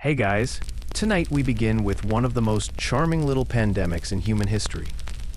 Hey guys, tonight we begin with one of the most charming little pandemics in human history,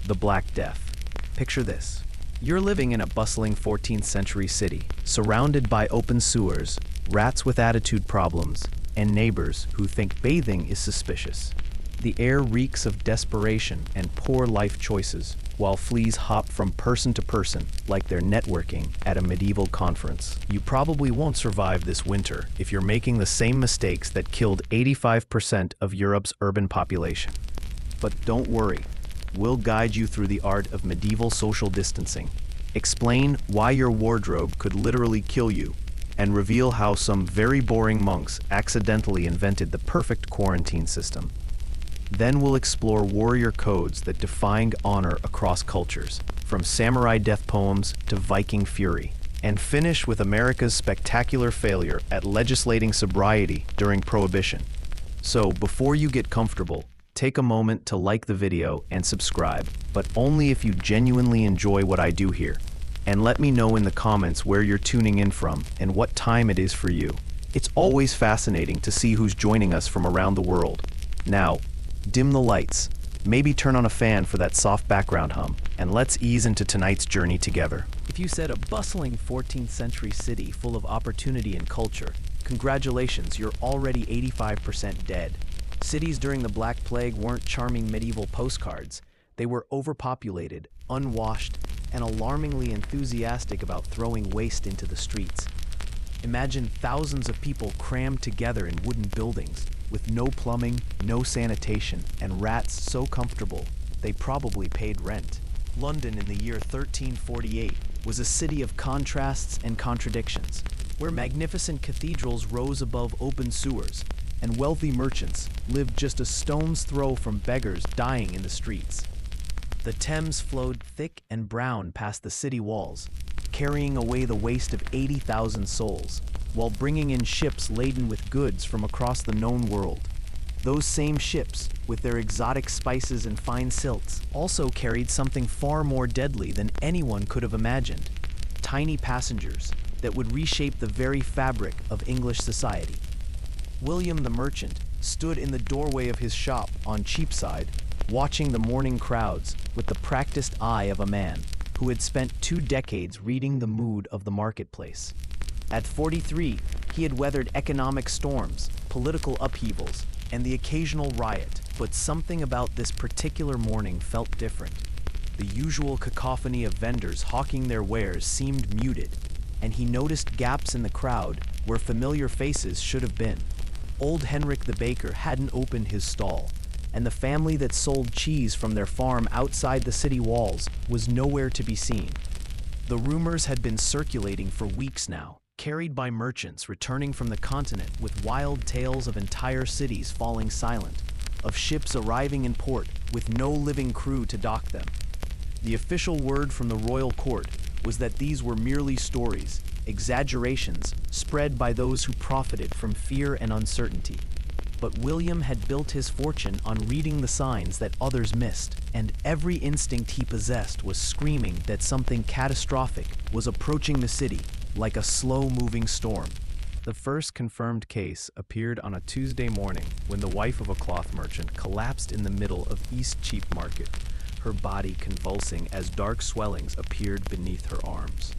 the Black Death. Picture this. You're living in a bustling 14th century city, surrounded by open sewers, rats with attitude problems, and neighbors who think bathing is suspicious. The air reeks of desperation and poor life choices, while fleas hop from person to person like they're networking at a medieval conference. You probably won't survive this winter if you're making the same mistakes that killed 85% of Europe's urban population. But don't worry, we'll guide you through the art of medieval social distancing, explain why your wardrobe could literally kill you, and reveal how some very boring monks accidentally invented the perfect quarantine system. Then we'll explore warrior codes that defined honor across cultures, from samurai death poems to Viking fury, and finish with America's spectacular failure at legislating sobriety during Prohibition. So before you get comfortable, take a moment to like the video and subscribe, but only if you genuinely enjoy what I do here. And let me know in the comments where you're tuning in from and what time it is for you. It's always fascinating to see who's joining us from around the world. Now, dim the lights, maybe turn on a fan for that soft background hum, and let's ease into tonight's journey together. If you said a bustling 14th century city full of opportunity and culture, congratulations, you're already 85% dead. Cities during the Black Plague weren't charming medieval postcards. They were overpopulated, unwashed, and alarmingly enthusiastic about throwing waste into the streets. Imagine thousands of people crammed together in wooden buildings, with no plumbing, no sanitation, and rats so comfortable they probably paid rent. London in the year 1348 was a city of contrasts and contradictions, where magnificent cathedrals rose above open sewers, and wealthy merchants lived just a stone's throw from beggars dying in the streets. The Thames flowed thick and brown past the city walls, carrying away the waste of 80,000 souls, while bringing in ships laden with goods from across the known world. Those same ships, with their exotic spices and fine silks, also carried something far more deadly than anyone could have imagined: tiny passengers that would reshape the very fabric of English society. William the merchant stood in the doorway of his shop on Cheapside, watching the morning crowds with the practiced eye of a man who had spent 2 decades reading the mood of the marketplace. At 43, he had weathered economic storms, political upheavals, and the occasional riot, but something about this particular morning felt different. The usual cacophony of vendors hawking their wares seemed muted, and he noticed gaps in the crowd where familiar faces should have been. Old Henrik the baker hadn't opened his stall, and the family that sold cheese from their farm outside the city walls was nowhere to be seen. The rumors had been circulating for weeks now, carried by merchants returning from the continent with wild tales of entire cities falling silent, of ships arriving in port with no living crew to dock them. The official word from the royal court was that these were merely stories, exaggerations spread by those who profited from fear and uncertainty. But William had built his fortune on reading the signs that others missed, and every instinct he possessed was screaming that something catastrophic was approaching the city like a slow-moving storm. The first confirmed case appeared on a Tuesday morning when the wife of a cloth merchant collapsed in the middle of East Cheap Market, her body convulsing as dark swellings appeared beneath her arms.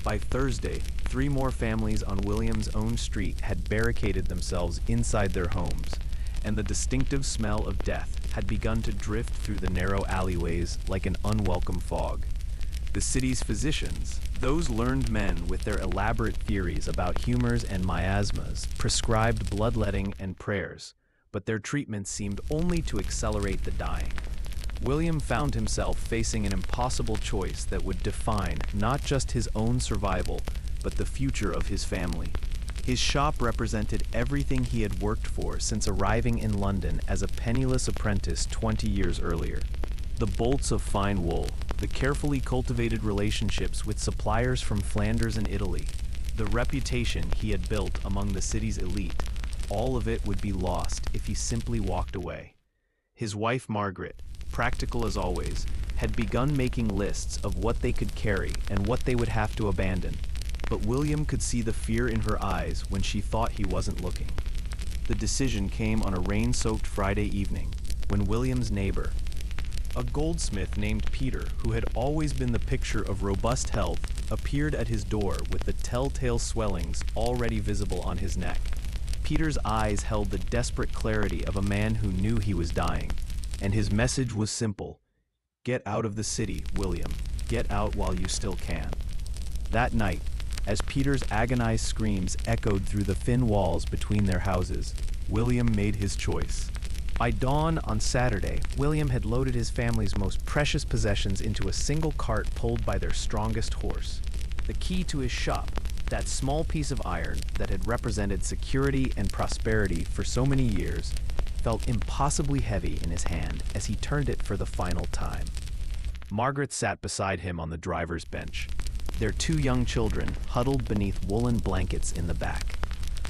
By Thursday, 3 more families on William's own street had barricaded themselves inside their homes, and the distinctive smell of death had begun to drift through the narrow alleyways like an unwelcome fog. The city's physicians, those learned men with their elaborate theories about humors and miasmas, prescribed bloodletting and prayers, but their treatments seemed only to accelerate the dying. William found himself facing an impossible choice that would define not just his own survival, but the future of his family. His shop represented everything he had worked for since arriving in London as a penniless apprentice 20 years earlier. The bolts of fine wool, the carefully cultivated relationships with suppliers from Flanders and Italy, the reputation he had built among the city's elite, all of it would be lost if he simply walked away. His wife Margaret, practical as always, had begun making lists of what they could carry and what they would have to abandon, but William could see the fear in her eyes when she thought he wasn't looking. The decision came on a rain-soaked Friday evening, when William's neighbor, a goldsmith named Peter, who had always been the picture of robust health, appeared at his door with the telltale swellings already visible on his neck. Peter's eyes held the desperate clarity of a man who knew he was dying, and his message was simple: "Get out of the city, William. Get out while you still can." That night, as Peter's agonized screams echoed through the thin walls between their houses, William made his choice. By dawn on Saturday, William had loaded his family's most precious possessions into a single cart pulled by their strongest horse. The key to his shop, that small piece of iron that had represented security and prosperity for so many years, felt impossibly heavy in his hand as he turned it for the final time. Margaret sat beside him on the driver's bench, their two young children huddled beneath woolen blankets in the back,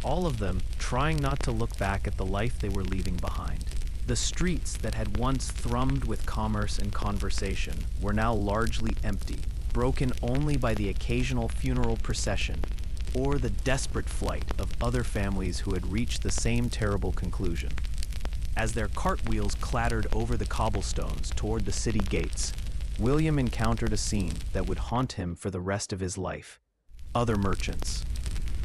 all of them trying not to look back at the life they were leaving behind. The streets that had once thrummed with commerce and conversation were now largely empty, broken only by the occasional funeral procession or the desperate flight of other families who had reached the same terrible conclusion. As their cartwheels clattered over the cobblestones toward the city gates, William encountered a scene that would haunt him for the rest of his life. Other merchants,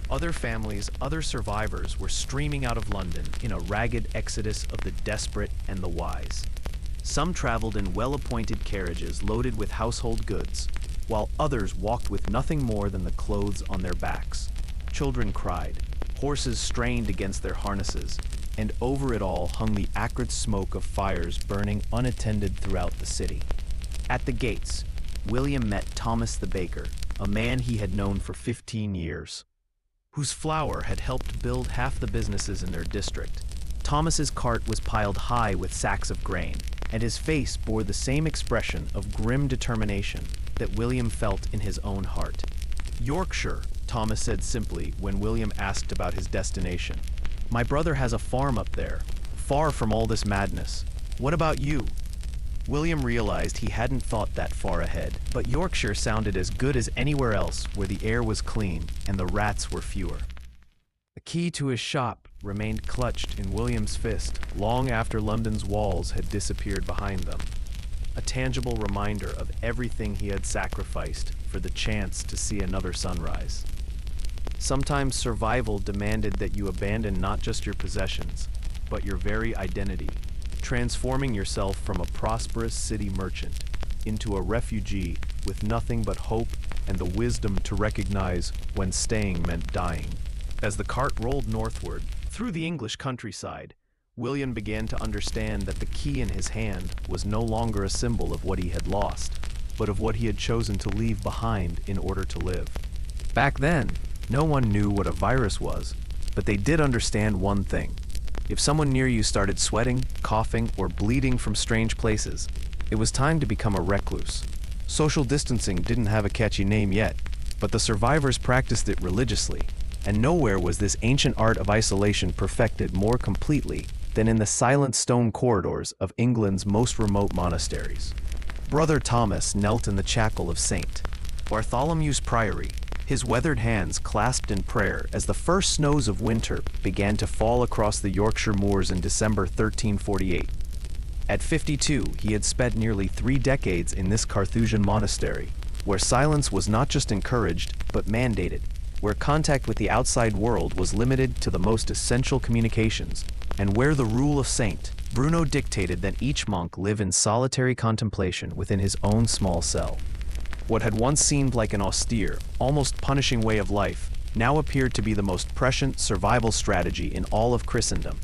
other families, other survivors were streaming out of London in a ragged exodus of the desperate and the wise. Some traveled in well-appointed carriages loaded with household goods, while others walked with nothing more than the clothes on their backs. Children cried, horses strained against their harnesses, and over it all hung the acrid smoke of fires burning unattended throughout the city. At the gates, William met Thomas the baker, a man he had known for 15 years. Whose flour had helped build half the businesses in their district. Thomas's cart was piled high with sacks of grain, and his face bore the same expression of grim determination that William felt in his own heart. "Yorkshire," Thomas said simply when William asked about his destination. "My brother has a farm up there, far from all this madness. What about you?" William realized he hadn't thought that far ahead, but Yorkshire sounded as good as anywhere else where the air was clean and the rats were fewer. The key to his shop remained clutched in William's fist long after London's walls had disappeared behind them, a tangible reminder of everything he had sacrificed for the chance to see another sunrise. Sometimes survival demanded that you abandon not just your possessions, but your very identity, transforming yourself from a prosperous city merchant into a refugee with nothing but hope and the wisdom to recognize when staying meant dying. As the cart rolled northward through the English countryside, William began to understand that the key in his hand was no longer a symbol of what he had lost, but of what he had chosen to leave behind in order to live. Back then, no one knew what a virus was, but they did understand one thing. If someone near you started sweating, coughing, or bleeding from strange places, it was time to become a recluse. Social distancing didn't have a catchy name yet, but the survivors practiced it religiously, and nowhere was this ancient art of isolation perfected more completely than in the silent stone corridors of England's most remote monasteries. Brother Thomas knelt in the chapel of St. Bartholomew's Priory, his weathered hands clasped in prayer as the first snows of winter began to fall across the Yorkshire moors in December 1348. At 52, he had spent nearly 3 decades in this Carthusian monastery, where silence was not just encouraged, but mandated, where contact with the outside world was limited to the most essential communications, and where the rule of Saint Bruno dictated that each monk live in solitary contemplation within his own small cell. What had once seemed like an austere, almost punishing way of life, now appeared to be the most prescient survival strategy in all of Christendom.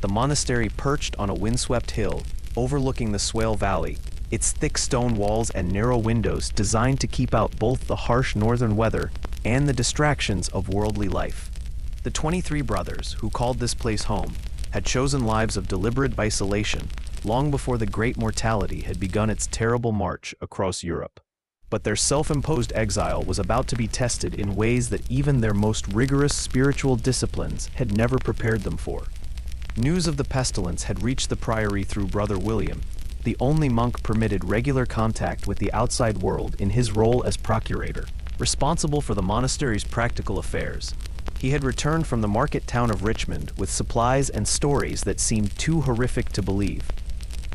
The monastery perched on a windswept hill, overlooking the Swale Valley, its thick stone walls and narrow windows designed to keep out both the harsh northern weather and the distractions of worldly life. The 23 brothers, who called this place home, had chosen lives of deliberate isolation long before the Great Mortality had begun its terrible march across Europe. But their self-imposed exile was about to be tested in ways that even their most rigorous spiritual disciplines had never prepared them for. News of the pestilence had reached the priory through Brother William, the only monk permitted regular contact with the outside world in his role as procurator, responsible for the monastery's practical affairs. He had returned from the market town of Richmond with supplies and stories that seemed too horrific to believe.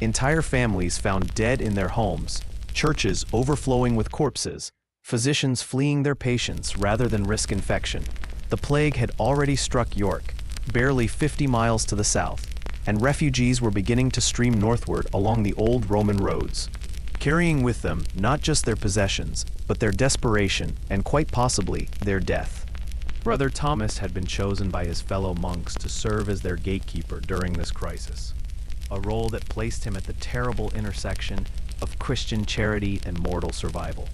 Entire families found dead in their homes, churches overflowing with corpses, physicians fleeing their patients rather than risk infection. The plague had already struck York, barely 50 miles to the south, and refugees were beginning to stream northward along the old Roman roads, carrying with them not just their possessions, but their desperation and quite possibly their death. Brother Thomas had been chosen by his fellow monks to serve as their gatekeeper during this crisis, a role that placed him at the terrible intersection of Christian charity and mortal survival.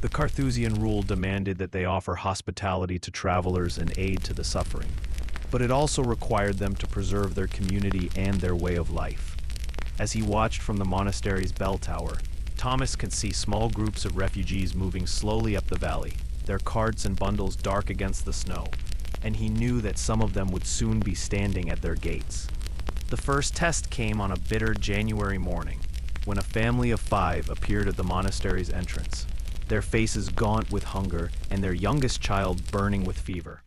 The Carthusian rule demanded that they offer hospitality to travelers and aid to the suffering, but it also required them to preserve their community and their way of life. As he watched from the monastery's bell tower, Thomas could see small groups of refugees moving slowly up the valley, their carts and bundles dark against the snow, and he knew that some of them would soon be standing at their gates. The first test came on a bitter January morning, when a family of 5 appeared at the monastery's entrance, their faces gaunt with hunger and their youngest child burning with fever.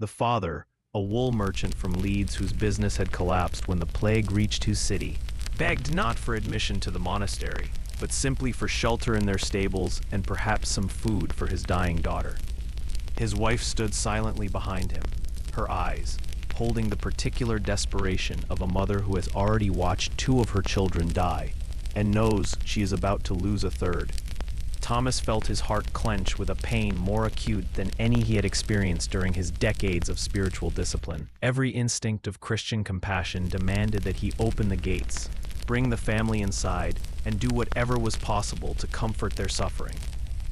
The father, a wool merchant from Leeds whose business had collapsed when the plague reached his city, begged not for admission to the monastery, but simply for shelter in their stables and perhaps some food for his dying daughter. His wife stood silently behind him, her eyes holding the particular desperation of a mother who has already watched 2 of her children die and knows she is about to lose a third. Thomas felt his heart clench with a pain more acute than any he had experienced during his decades of spiritual discipline. Every instinct of Christian compassion demanded that he open the gates, bring the family inside, and do whatever was possible to comfort their suffering.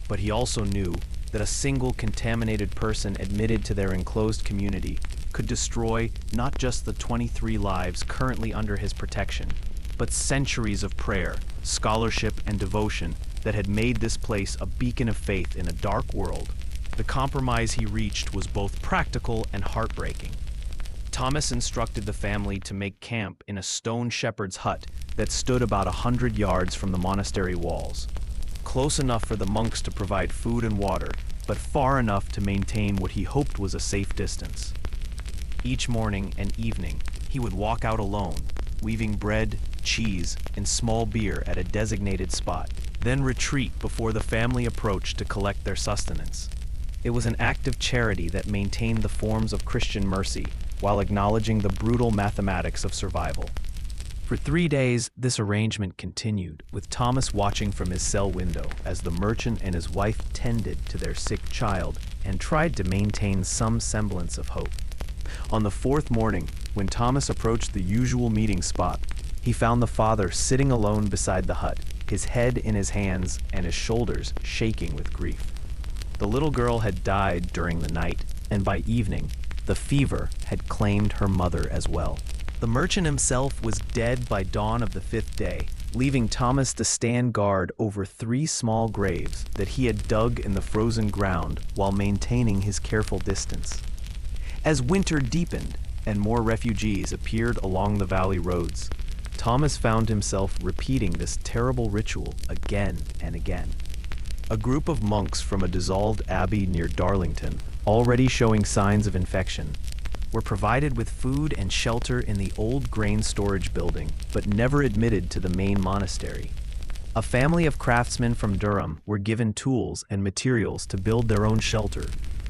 But he also knew that a single contaminated person admitted to their enclosed community could destroy not just the 23 lives currently under his protection, but centuries of prayer, scholarship, and devotion that had made this place a beacon of faith in a dark world. The compromise he reached was both practical and heartbreaking. Thomas instructed the family to make camp in a stone shepherd's hut that stood about 100 yards from the monastery walls, close enough for the monks to provide food and water, but far enough to maintain what he hoped was a safe distance. Each morning and evening, he would walk out alone, leaving bread, cheese, and small beer at a designated spot, then retreat before the family approached to collect their sustenance. It was an act of charity that maintained the forms of Christian mercy while acknowledging the brutal mathematics of survival. For 3 days, this arrangement continued, with Thomas watching from his cell window as the merchant and his wife tended to their sick child and tried to maintain some semblance of hope. On the 4th morning, when Thomas approached the usual meeting spot, he found the father sitting alone beside the hut, his head in his hands and his shoulders shaking with grief. The little girl had died during the night, and by evening, the fever had claimed her mother as well. The merchant himself was dead by dawn of the 5th day, leaving Thomas to stand guard over 3 small graves that he had dug in the frozen ground while maintaining his careful distance. As winter deepened and more refugees appeared along the valley roads, Thomas found himself repeating this terrible ritual again and again. A group of monks from a dissolved abbey near Darlington, already showing signs of infection, were provided with food and shelter in the old grain storage building, but never admitted to the main monastery. A family of craftsmen from Durham were given tools and materials to build their own shelter,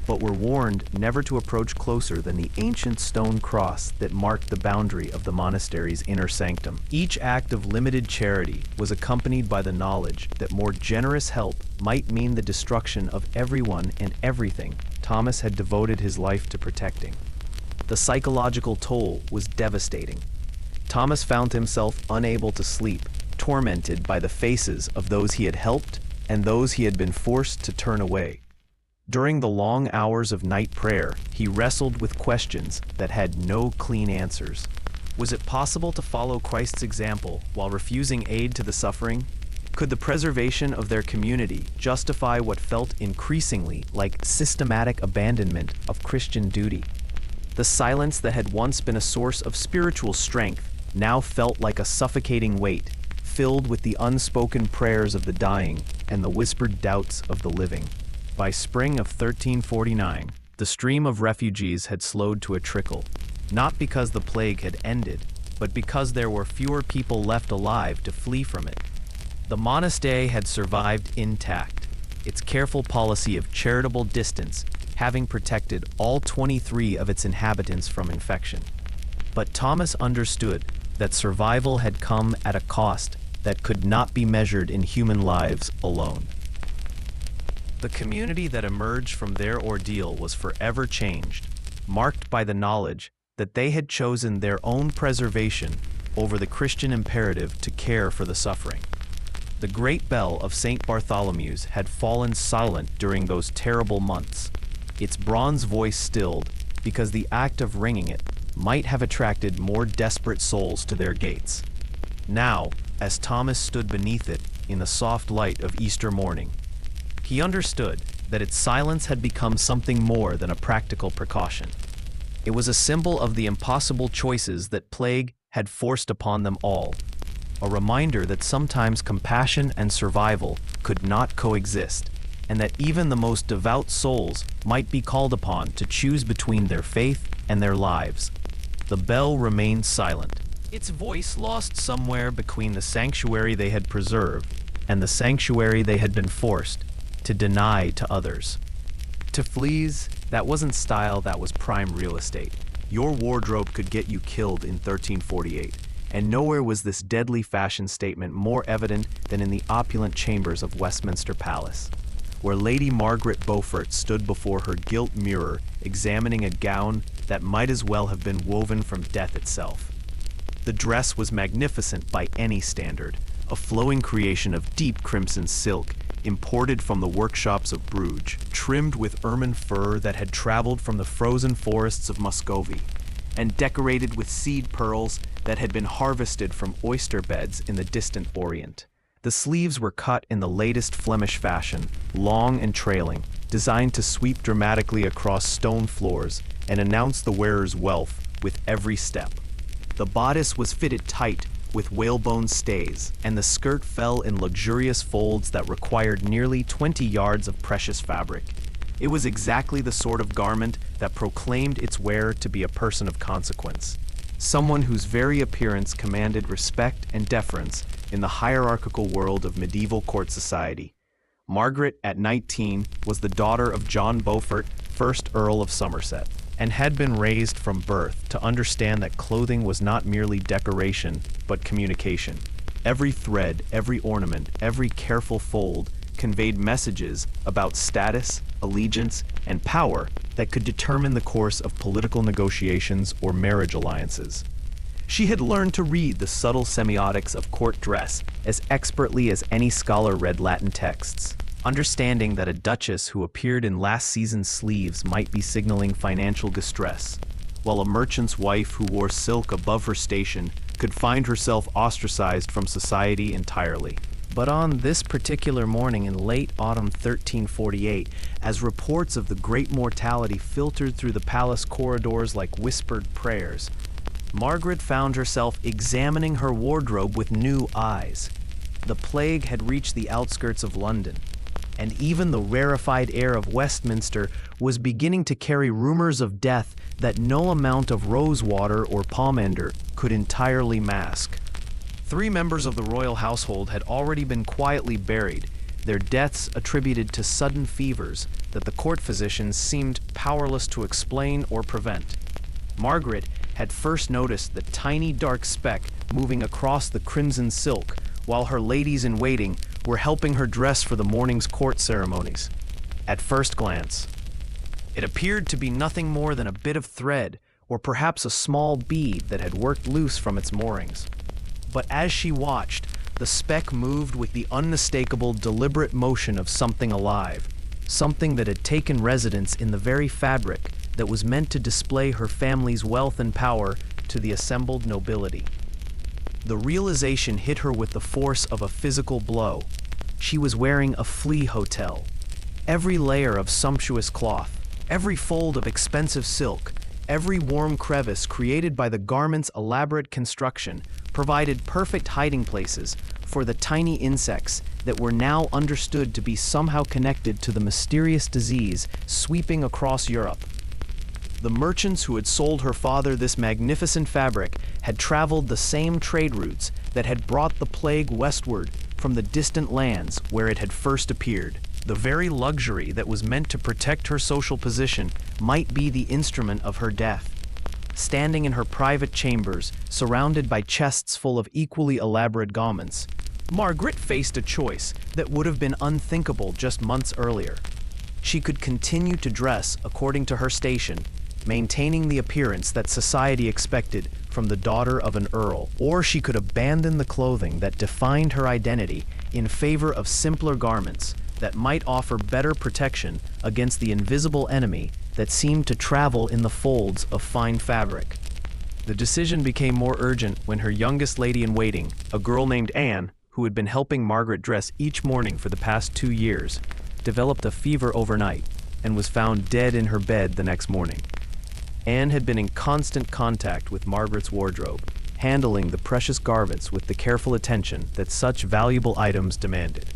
but were warned never to approach closer than the ancient stone cross that marked the boundary of the monastery's inner sanctum. Each act of limited charity was accompanied by the knowledge that more generous help might mean the destruction of everyone and everything Thomas had devoted his life to protecting. The psychological toll was devastating. Thomas found himself unable to sleep, tormented by the faces of those he had helped and those he had been forced to turn away. During the long hours of night prayer, he wrestled with questions that had no clean answers. Was it possible to follow Christ's example while refusing aid to the suffering? Could the preservation of their community justify what felt increasingly like systematic abandonment of Christian duty? The silence that had once been a source of spiritual strength now felt like a suffocating weight, filled with the unspoken prayers of the dying and the whispered doubts of the living. By spring of 1349, The stream of refugees had slowed to a trickle, not because the plague had ended, but because there were fewer people left alive to flee from it. The monastery had survived intact, its careful policy of charitable distance having protected all 23 of its inhabitants from infection. But Thomas understood that survival had come at a cost that could not be measured in human lives alone. The community that emerged from their ordeal was forever changed, marked by the knowledge that they had chosen their own preservation over the Christian imperative to care for the suffering. The great bell of St. Bartholomew's had fallen silent during those terrible months, its bronze voice stilled because the act of ringing it might have attracted more desperate souls to their gates. Now, as Thomas stood beneath it in the soft light of Easter morning, he understood that its silence had become something more than a practical precaution. It was a symbol of the impossible choices that plague had forced upon them all, a reminder that sometimes compassion and survival could not coexist, and that even the most devout souls might be called upon to choose between their faith and their lives. The bell remained silent, its voice lost somewhere between the sanctuary they had preserved and the sanctuary they had been forced to deny to others. To fleas, that wasn't style, that was prime real estate. Your wardrobe could get you killed in 1348, and nowhere was this deadly fashion statement more evident than in the opulent chambers of Westminster Palace, where Lady Margaret Beaufort stood before her gilt mirror examining a gown that might as well have been woven from death itself. The dress was magnificent by any standard, a flowing creation of deep crimson silk imported from the workshops of Bruges, trimmed with ermine fur that had traveled from the frozen forests of Muscovy, and decorated with seed pearls that had been harvested from oyster beds in the distant Orient. The sleeves were cut in the latest Flemish fashion, long and trailing, designed to sweep dramatically across stone floors and announce the wearer's wealth with every step. The bodice was fitted tight with whalebone stays, and the skirt fell in luxurious folds that required nearly 20 yards of precious fabric. It was exactly the sort of garment that proclaimed its wearer to be a person of consequence, someone whose very appearance commanded respect and deference in the hierarchical world of medieval court society. Margaret, at 19, was the daughter of John Beaufort, 1st Earl of Somerset, and had been raised from birth to understand that clothing was not merely decoration, but communication. Every thread, every ornament, every careful fold conveyed messages about status, allegiance, and power that could determine the course of political negotiations or marriage alliances. She had learned to read the subtle semiotics of court dress as expertly as any scholar read Latin texts, understanding that a duchess who appeared in last season's sleeves might be signaling financial distress, while a merchant's wife who wore silk above her station could find herself ostracized from society entirely. But on this particular morning in late autumn 1348, as reports of the great mortality filtered through the palace corridors like whispered prayers, Margaret found herself examining her wardrobe with new eyes. The plague had reached the outskirts of London, and even the rarefied air of Westminster was beginning to carry rumors of death that no amount of rosewater or pomander could entirely mask. 3 members of the royal household had already been quietly buried, their deaths attributed to sudden fevers that the court physicians seemed powerless to explain or prevent. Margaret had first noticed the tiny dark speck moving across the crimson silk, while her ladies-in-waiting were helping her dress for the morning's court ceremonies. At first glance, it appeared to be nothing more than a bit of thread, or perhaps a small bead that had worked loose from its moorings. But as she watched, the speck moved with the unmistakable, deliberate motion of something alive, something that had taken residence in the very fabric that was meant to display her family's wealth and power to the assembled nobility. The realization hit her with the force of a physical blow. She was wearing a flea hotel. Every layer of sumptuous cloth, every fold of expensive silk, every warm crevice created by the garment's elaborate construction provided perfect hiding places for the tiny insects that were now understood to be somehow connected to the mysterious disease sweeping across Europe. The merchants who had sold her father this magnificent fabric had traveled the same trade routes that had brought the plague westward from the distant lands where it had first appeared. The very luxury that was meant to protect her social position might be the instrument of her death. Standing in her private chambers, surrounded by chests full of equally elaborate garments, Margaret faced a choice that would have been unthinkable just months earlier. She could continue to dress according to her station, maintaining the appearance that society expected from the daughter of an earl, or she could abandon the clothing that defined her identity in favor of simpler garments that might offer better protection against the invisible enemy that seemed to travel in the folds of fine fabric. The decision became more urgent when her youngest lady-in-waiting, a girl named Anne, who had been helping Margaret dress each morning for the past 2 years, developed a fever overnight and was found dead in her bed the next morning. Anne had been in constant contact with Margaret's wardrobe, handling the precious garments with the careful attention that such valuable items demanded.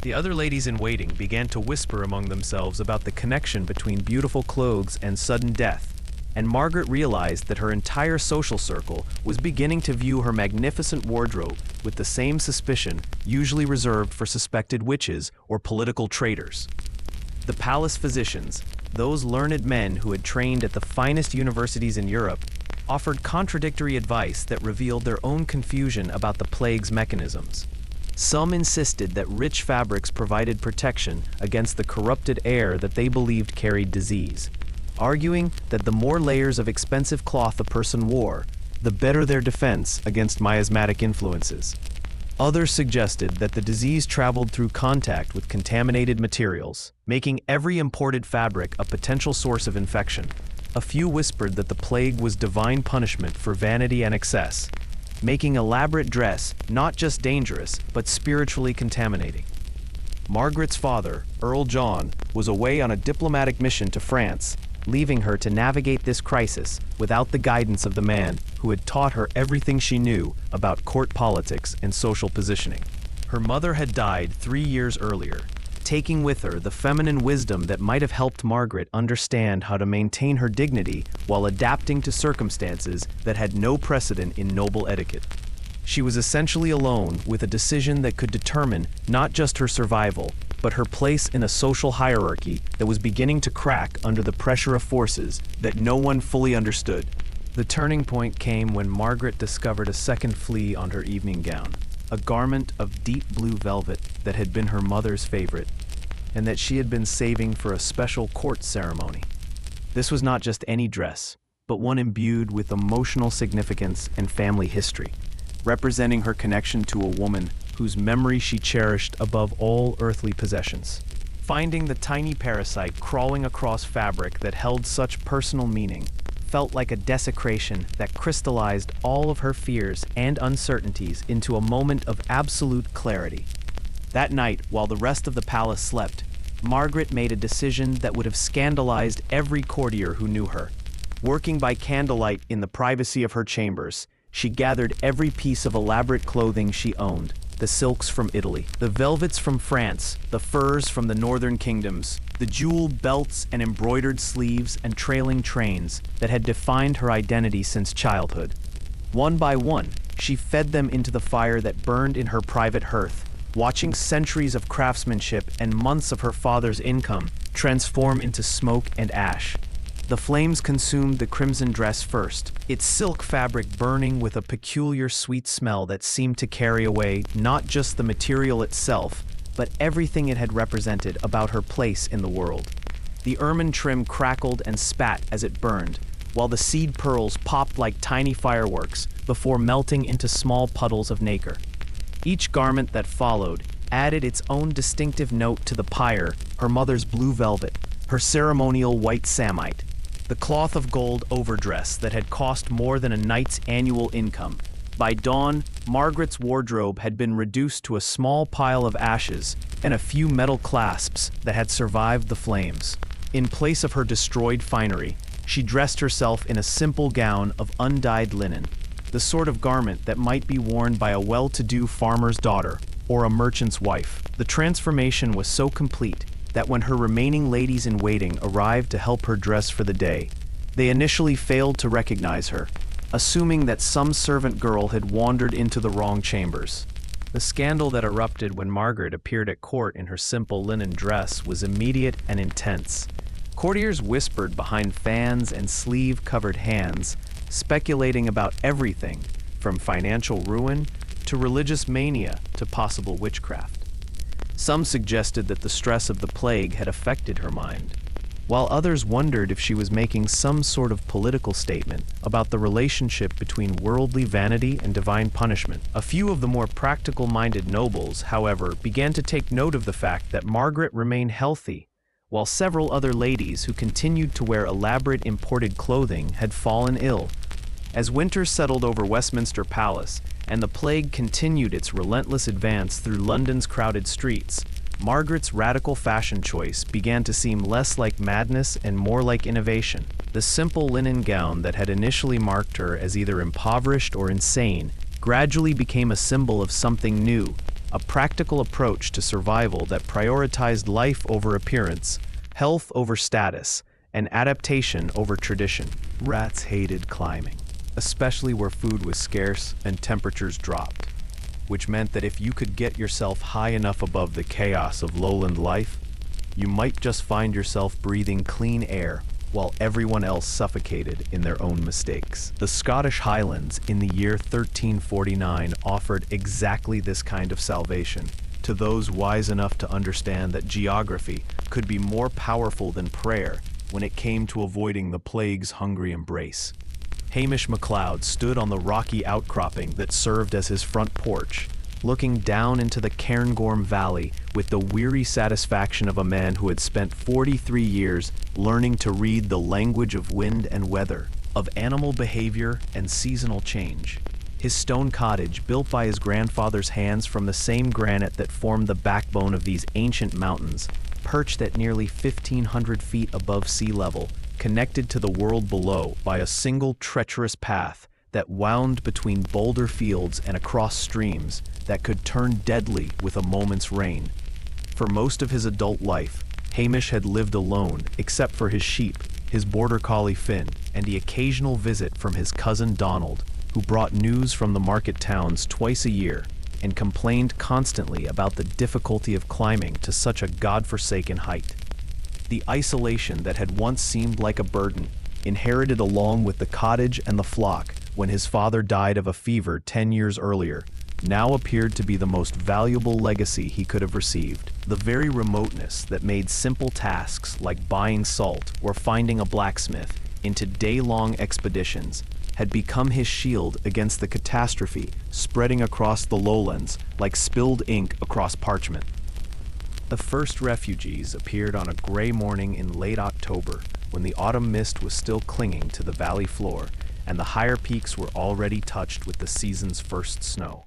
The other ladies-in-waiting began to whisper among themselves about the connection between beautiful clothes and sudden death, and Margaret realized that her entire social circle was beginning to view her magnificent wardrobe with the same suspicion usually reserved for suspected witches or political traitors. The palace physicians, those learned men who had trained at the finest universities in Europe, offered contradictory advice that revealed their own confusion about the plague's mechanisms. Some insisted that rich fabrics provided protection against the corrupted air that they believed carried disease, arguing that the more layers of expensive cloth a person wore, the better their defense against miasmatic influences. Others suggested that the disease traveled through contact with contaminated materials, making every imported fabric a potential source of infection. A few whispered that the plague was divine punishment for vanity and excess, making elaborate dress not just dangerous, but spiritually contaminating. Margaret's father, Earl John, was away on a diplomatic mission to France, leaving her to navigate this crisis without the guidance of the man who had taught her everything she knew about court politics and social positioning. Her mother had died 3 years earlier, taking with her the feminine wisdom that might have helped Margaret understand how to maintain her dignity while adapting to circumstances that had no precedent in noble etiquette. She was essentially alone with a decision that could determine not just her survival, but her place in a social hierarchy that was beginning to crack under the pressure of forces that no one fully understood. The turning point came when Margaret discovered a second flea on her evening gown, a garment of deep blue velvet that had been her mother's favorite, and that she had been saving for a special court ceremony. This was not just any dress, but one imbued with emotional significance and family history, representing her connection to a woman whose memory she cherished above all earthly possessions. Finding the tiny parasite crawling across fabric that held such personal meaning felt like a desecration that crystallized all of her fears and uncertainties into a moment of absolute clarity. That night, while the rest of the palace slept, Margaret made a decision that would have scandalized every courtier who knew her. Working by candlelight in the privacy of her chambers, she gathered every piece of elaborate clothing she owned, the silks from Italy, the velvets from France, the furs from the northern kingdoms, the jeweled belts and embroidered sleeves and trailing trains that had defined her identity since childhood. One by one, she fed them into the fire that burned in her private hearth, watching centuries of craftsmanship and months of her father's income transform into smoke and ash. The flames consumed the crimson dress first, its silk fabric burning with a peculiar sweet smell that seemed to carry away not just the material itself, but everything it had represented about her place in the world. The ermine trim crackled and spat as it burned, while the seed pearls popped like tiny fireworks before melting into small puddles of nacre. Each garment that followed added its own distinctive note to the pyre: her mother's blue velvet, her ceremonial white samite, the cloth of gold overdress that had cost more than a knight's annual income. By dawn, Margaret's wardrobe had been reduced to a small pile of ashes and a few metal clasps that had survived the flames. In place of her destroyed finery, she dressed herself in a simple gown of undyed linen, the sort of garment that might be worn by a well-to-do farmer's daughter or a merchant's wife. The transformation was so complete that when her remaining ladies-in-waiting arrived to help her dress for the day, they initially failed to recognize her, assuming that some servant girl had wandered into the wrong chambers. The scandal that erupted when Margaret appeared at court in her simple linen dress was immediate and intense. Courtiers whispered behind fans and sleeve-covered hands, speculating about everything from financial ruin to religious mania to possible witchcraft. Some suggested that the stress of the plague had affected her mind, while others wondered if she was making some sort of political statement about the relationship between worldly vanity and divine punishment. A few of the more practical-minded nobles, however, began to take note of the fact that Margaret remained healthy, while several other ladies who continued to wear elaborate imported clothing had fallen ill. As winter settled over Westminster Palace and the plague continued its relentless advance through London's crowded streets, Margaret's radical fashion choice began to seem less like madness and more like innovation. The simple linen gown that had initially marked her as either impoverished or insane gradually became a symbol of something new, a practical approach to survival that prioritized life over appearance, health over status, and adaptation over tradition. Rats hated climbing, especially where food was scarce and temperatures dropped, which meant that if you could get yourself high enough above the chaos of lowland life, you might just find yourself breathing clean air while everyone else suffocated in their own mistakes. The Scottish Highlands in the year 1349 offered exactly this kind of salvation to those wise enough to understand that geography could be more powerful than prayer when it came to avoiding the plague's hungry embrace. Hamish MacLeod stood on the rocky outcropping that served as his front porch, looking down into the Cairngorm Valley with the weary satisfaction of a man who had spent 43 years learning to read the language of wind and weather, of animal behavior and seasonal change. His stone cottage, built by his grandfather's hands from the same granite that formed the backbone of these ancient mountains, perched at nearly 1,500 feet above sea level, connected to the world below by a single treacherous path that wound between boulder fields and across streams that could turn deadly with a moment's rain. For most of his adult life, Hamish had lived alone except for his sheep, his border collie Finn, and the occasional visit from his cousin Donald, who brought news from the market towns twice a year and complained constantly about the difficulty of climbing to such a godforsaken height. The isolation that had once seemed like a burden, inherited along with the cottage and the flock when his father died of a fever 10 years earlier, now appeared to be the most valuable legacy he could have received. The very remoteness that made simple tasks like buying salt or finding a blacksmith into day-long expeditions had become his shield against the catastrophe spreading across the lowlands like spilled ink across parchment. The first refugees appeared on a gray morning in late October when the autumn mist was still clinging to the valley floor and the higher peaks were already touched with the season's first snow.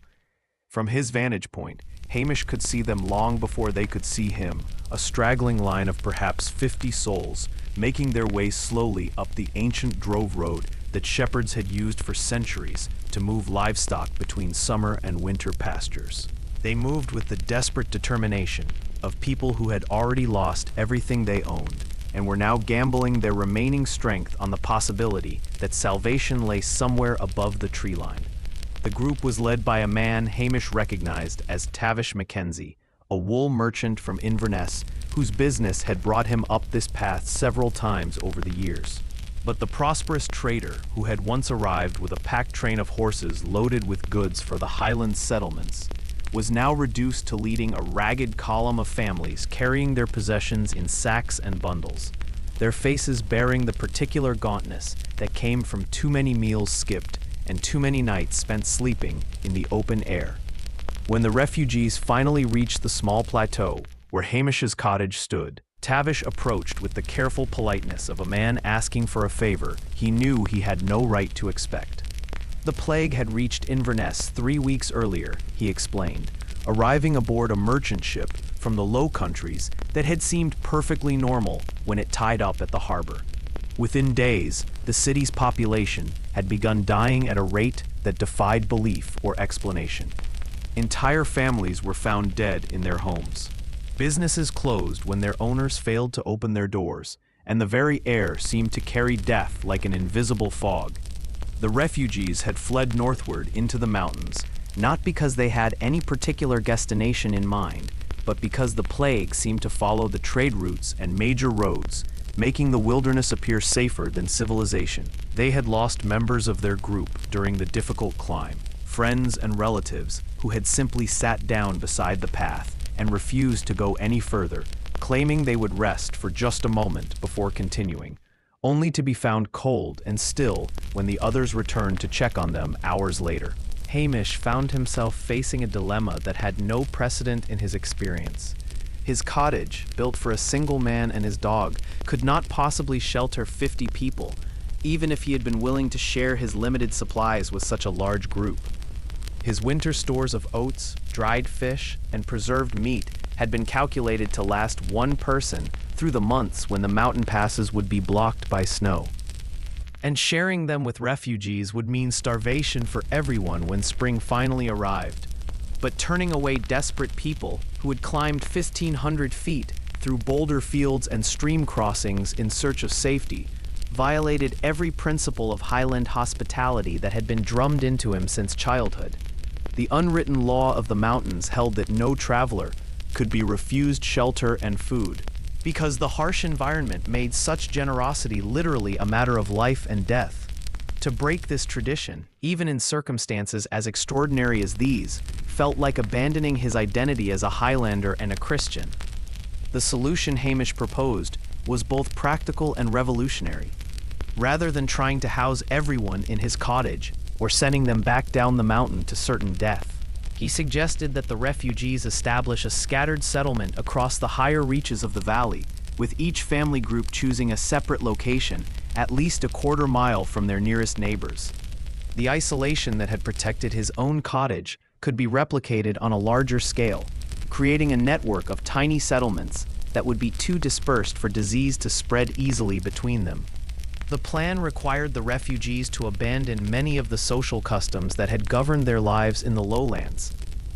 From his vantage point, Hamish could see them long before they could see him, a straggling line of perhaps 50 souls, making their way slowly up the ancient drove road that shepherds had used for centuries to move livestock between summer and winter pastures. They moved with the desperate determination of people who had already lost everything they owned and were now gambling their remaining strength on the possibility that salvation lay somewhere above the tree line. The group was led by a man Hamish recognized as Tavish Mackenzie, a wool merchant from Inverness whose business had brought him up this path several times over the years. But the prosperous trader, who had once arrived with a packed train of horses loaded with goods for the Highland settlements, was now reduced to leading a ragged column of families carrying their possessions in sacks and bundles, their faces bearing the particular gauntness that came from too many meals skipped and too many nights spent sleeping in the open air. When the refugees finally reached the small plateau where Hamish's cottage stood, Tavish approached with the careful politeness of a man asking for a favor he knew he had no right to expect. The plague had reached Inverness 3 weeks earlier, he explained, arriving aboard a merchant ship from the Low Countries that had seemed perfectly normal when it tied up at the harbor. Within days, the city's population had begun dying at a rate that defied belief or explanation. Entire families were found dead in their homes. Businesses closed when their owners failed to open their doors, and the very air seemed to carry death like an invisible fog. The refugees had fled northward into the mountains, not because they had any particular destination in mind, but because the plague seemed to follow the trade routes and major roads, making the wilderness appear safer than civilization. They had lost members of their group during the difficult climb, friends and relatives who had simply sat down beside the path and refused to go any further, claiming they would rest for just a moment before continuing, only to be found cold and still when the others returned to check on them hours later. Hamish found himself facing a dilemma that had no precedent in his experience. His cottage, built for a single man and his dog, could not possibly shelter 50 people, even if he had been willing to share his limited supplies with such a large group. His winter stores of oats, dried fish, and preserved meat had been calculated to last one person through the months when the mountain passes would be blocked by snow. And sharing them with refugees would mean starvation for everyone when spring finally arrived. But turning away desperate people who had climbed 1,500 feet through boulder fields and stream crossings in search of safety violated every principle of Highland hospitality that had been drummed into him since childhood. The unwritten law of the mountains held that no traveler could be refused shelter and food, because the harsh environment made such generosity literally a matter of life and death. To break this tradition, even in circumstances as extraordinary as these, felt like abandoning his identity as a Highlander and a Christian. The solution Hamish proposed was both practical and revolutionary. Rather than trying to house everyone in his cottage or sending them back down the mountain to certain death, he suggested that the refugees establish a scattered settlement across the higher reaches of the valley, with each family group choosing a separate location, at least a quarter-mile from their nearest neighbors. The isolation that had protected his own cottage could be replicated on a larger scale, creating a network of tiny settlements that would be too dispersed for disease to spread easily between them. The plan required the refugees to abandon many of the social customs that had governed their lives in the lowlands.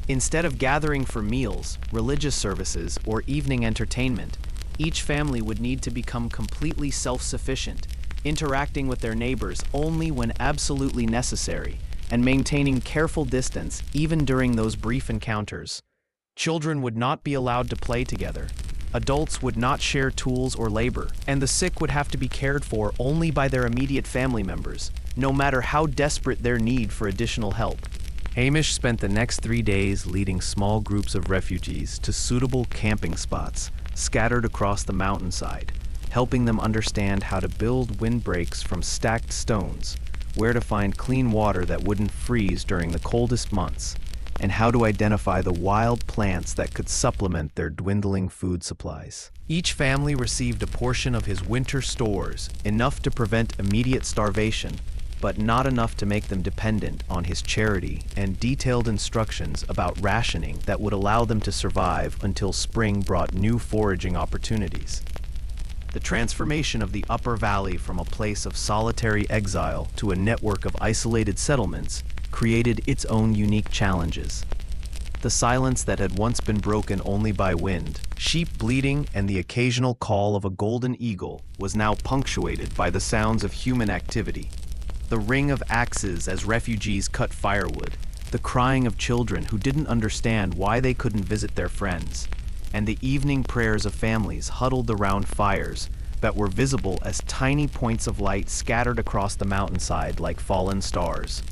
Instead of gathering for meals, religious services, or evening entertainment, each family would need to become completely self-sufficient, interacting with their neighbors only when absolutely necessary, and maintaining careful distance even during those brief encounters. Children would not be allowed to play together. Adults would not share tools or labor, and the sick would have to be cared for only by their immediate family members, no matter how desperate their need for additional help. Hamish spent the next 3 days leading small groups of refugees to suitable camping spots scattered across the mountainside, helping them understand how to build windbreaks from stacked stones, where to find clean water that wouldn't freeze during the coldest months, and how to identify the wild plants that could supplement their dwindling food supplies. Each family received a portion of his winter stores, enough to prevent immediate starvation, but not enough to make them dependent on his charity and detailed instructions about rationing that would allow them to survive until spring brought new foraging opportunities. The transformation of the Upper Valley from a place of solitary exile to a network of isolated settlements created its own unique challenges. The silence that had once been broken only by wind, sheep bleating, and the occasional call of a golden eagle was now punctuated by the sounds of human activity. The ring of axes as refugees cut firewood, the crying of children who didn't understand why they couldn't visit their friends, and the evening prayers of families huddled around fires that were visible as tiny points of light scattered across the mountainside like fallen stars.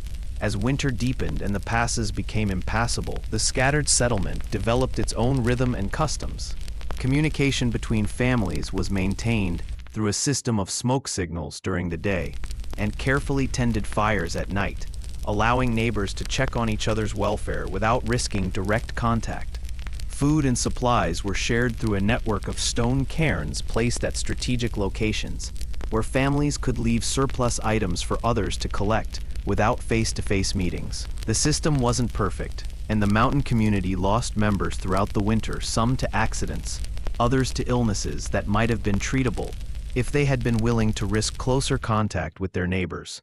As winter deepened and the passes became impassable, the scattered settlement developed its own rhythm and customs. Communication between families was maintained through a system of smoke signals during the day and carefully tended fires at night, allowing neighbors to check on each other's welfare without risking direct contact. Food and supplies were shared through a network of stone cairns placed at strategic locations, where families could leave surplus items for others to collect without face-to-face meetings. The system wasn't perfect, and the mountain community lost members throughout the winter, some to accidents, others to illnesses that might have been treatable if they had been willing to risk closer contact with their neighbors.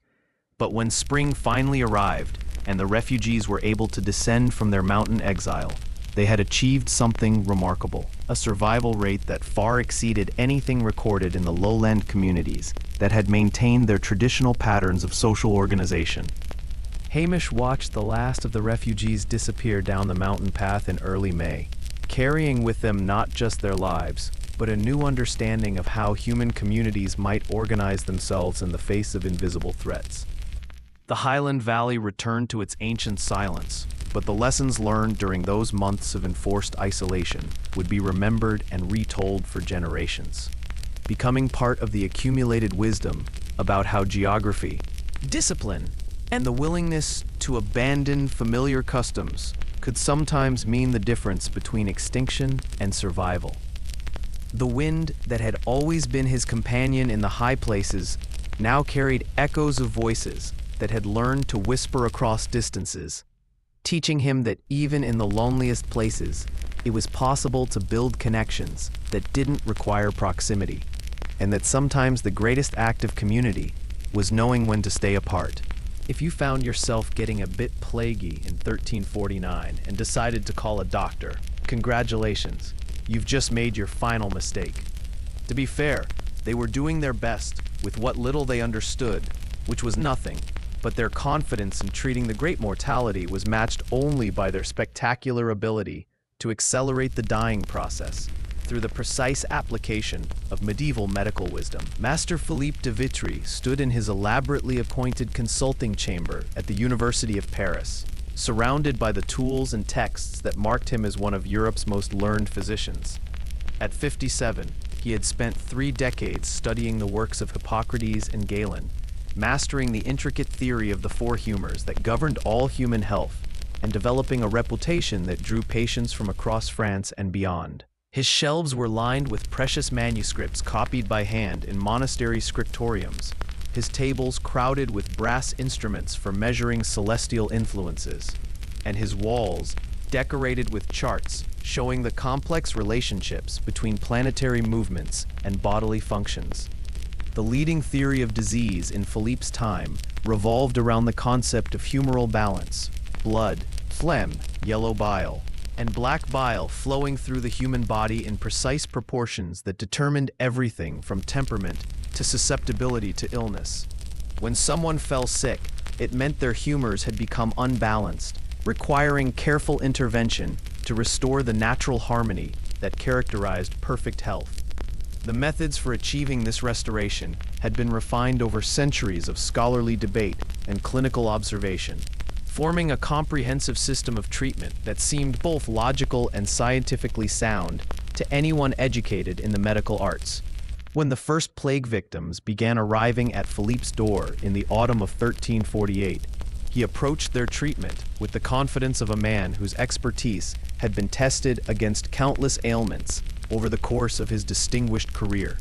But when spring finally arrived, and the refugees were able to descend from their mountain exile, they had achieved something remarkable, a survival rate that far exceeded anything recorded in the lowland communities that had maintained their traditional patterns of social organization. Hamish watched the last of the refugees disappear down the mountain path in early May, carrying with them not just their lives, but a new understanding of how human communities might organize themselves in the face of invisible threats. The Highland Valley returned to its ancient silence, but the lessons learned during those months of enforced isolation would be remembered and retold for generations, becoming part of the accumulated wisdom about how geography, discipline, and the willingness to abandon familiar customs could sometimes mean the difference between extinction and survival. The wind that had always been his companion in the high places now carried echoes of voices that had learned to whisper across distances, teaching him that even in the loneliest places, it was possible to build connections that didn't require proximity, and that sometimes the greatest act of community was knowing when to stay apart. If you found yourself getting a bit plaguey in 1349 and decided to call a doctor, congratulations, you've just made your final mistake. To be fair, they were doing their best with what little they understood, which was nothing, but their confidence in treating the great mortality was matched only by their spectacular ability to accelerate the dying process through the precise application of medieval medical wisdom. Master Philippe de Vitry stood in his elaborately appointed consulting chamber at the University of Paris, surrounded by the tools and texts that marked him as one of Europe's most learned physicians. At 57, he had spent 3 decades studying the works of Hippocrates and Galen, mastering the intricate theory of the 4 humors that governed all human health, and developing a reputation that drew patients from across France and beyond. His shelves were lined with precious manuscripts copied by hand in monastery scriptoriums, his tables crowded with brass instruments for measuring celestial influences, and his walls decorated with charts showing the complex relationships between planetary movements and bodily functions. The leading theory of disease in Philippe's time revolved around the concept of humoral balance, blood, phlegm, yellow bile, and black bile flowing through the human body in precise proportions that determined everything from temperament to susceptibility to illness. When someone fell sick, it meant their humors had become unbalanced, requiring careful intervention to restore the natural harmony that characterized perfect health. The methods for achieving this restoration had been refined over centuries of scholarly debate and clinical observation, forming a comprehensive system of treatment that seemed both logical and scientifically sound to anyone educated in the medical arts. When the first plague victims began arriving at Philippe's door in the autumn of 1348, he approached their treatment with the confidence of a man whose expertise had been tested against countless ailments over the course of his distinguished career.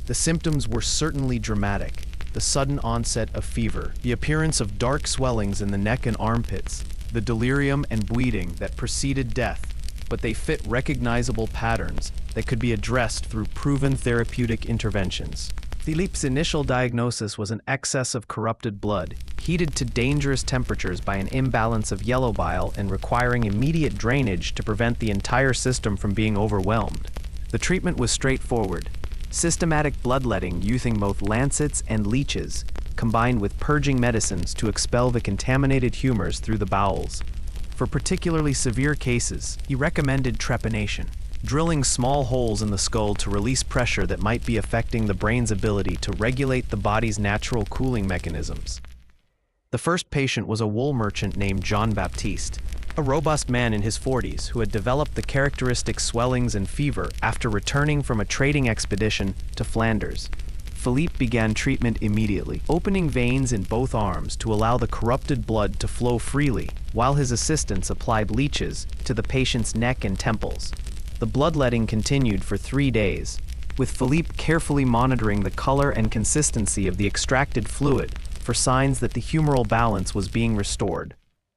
The symptoms were certainly dramatic: the sudden onset of fever, the appearance of dark swellings in the neck and armpits, the delirium and bleeding that preceded death, but they fit recognizable patterns that could be addressed through proven therapeutic interventions. Philippe's initial diagnosis was an excess of corrupted blood, heated to dangerous temperatures by an imbalance of yellow bile and requiring immediate drainage to prevent the entire system from being overwhelmed. The treatment was straightforward: systematic bloodletting using both lancets and leeches, combined with purging medicines to expel the contaminated humors through the bowels. For particularly severe cases, he recommended trepanation, drilling small holes in the skull to release pressure that might be affecting the brain's ability to regulate the body's natural cooling mechanisms. The first patient was a wool merchant named Jean-Baptiste, a robust man in his 40s who had developed the characteristic swellings and fever after returning from a trading expedition to Flanders. Philippe began treatment immediately, opening veins in both arms to allow the corrupted blood to flow freely, while his assistants applied leeches to the patient's neck and temples. The bloodletting continued for 3 days, with Philippe carefully monitoring the color and consistency of the extracted fluid for signs that the humoral balance was being restored.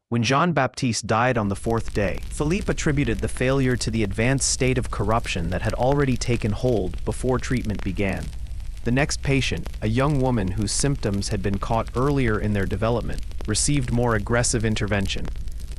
When Jean-Baptiste died on the 4th day, Philippe attributed the failure to the advanced state of corruption that had already taken hold before treatment began. The next patient, a young woman whose symptoms had been caught earlier in their development, received more aggressive intervention.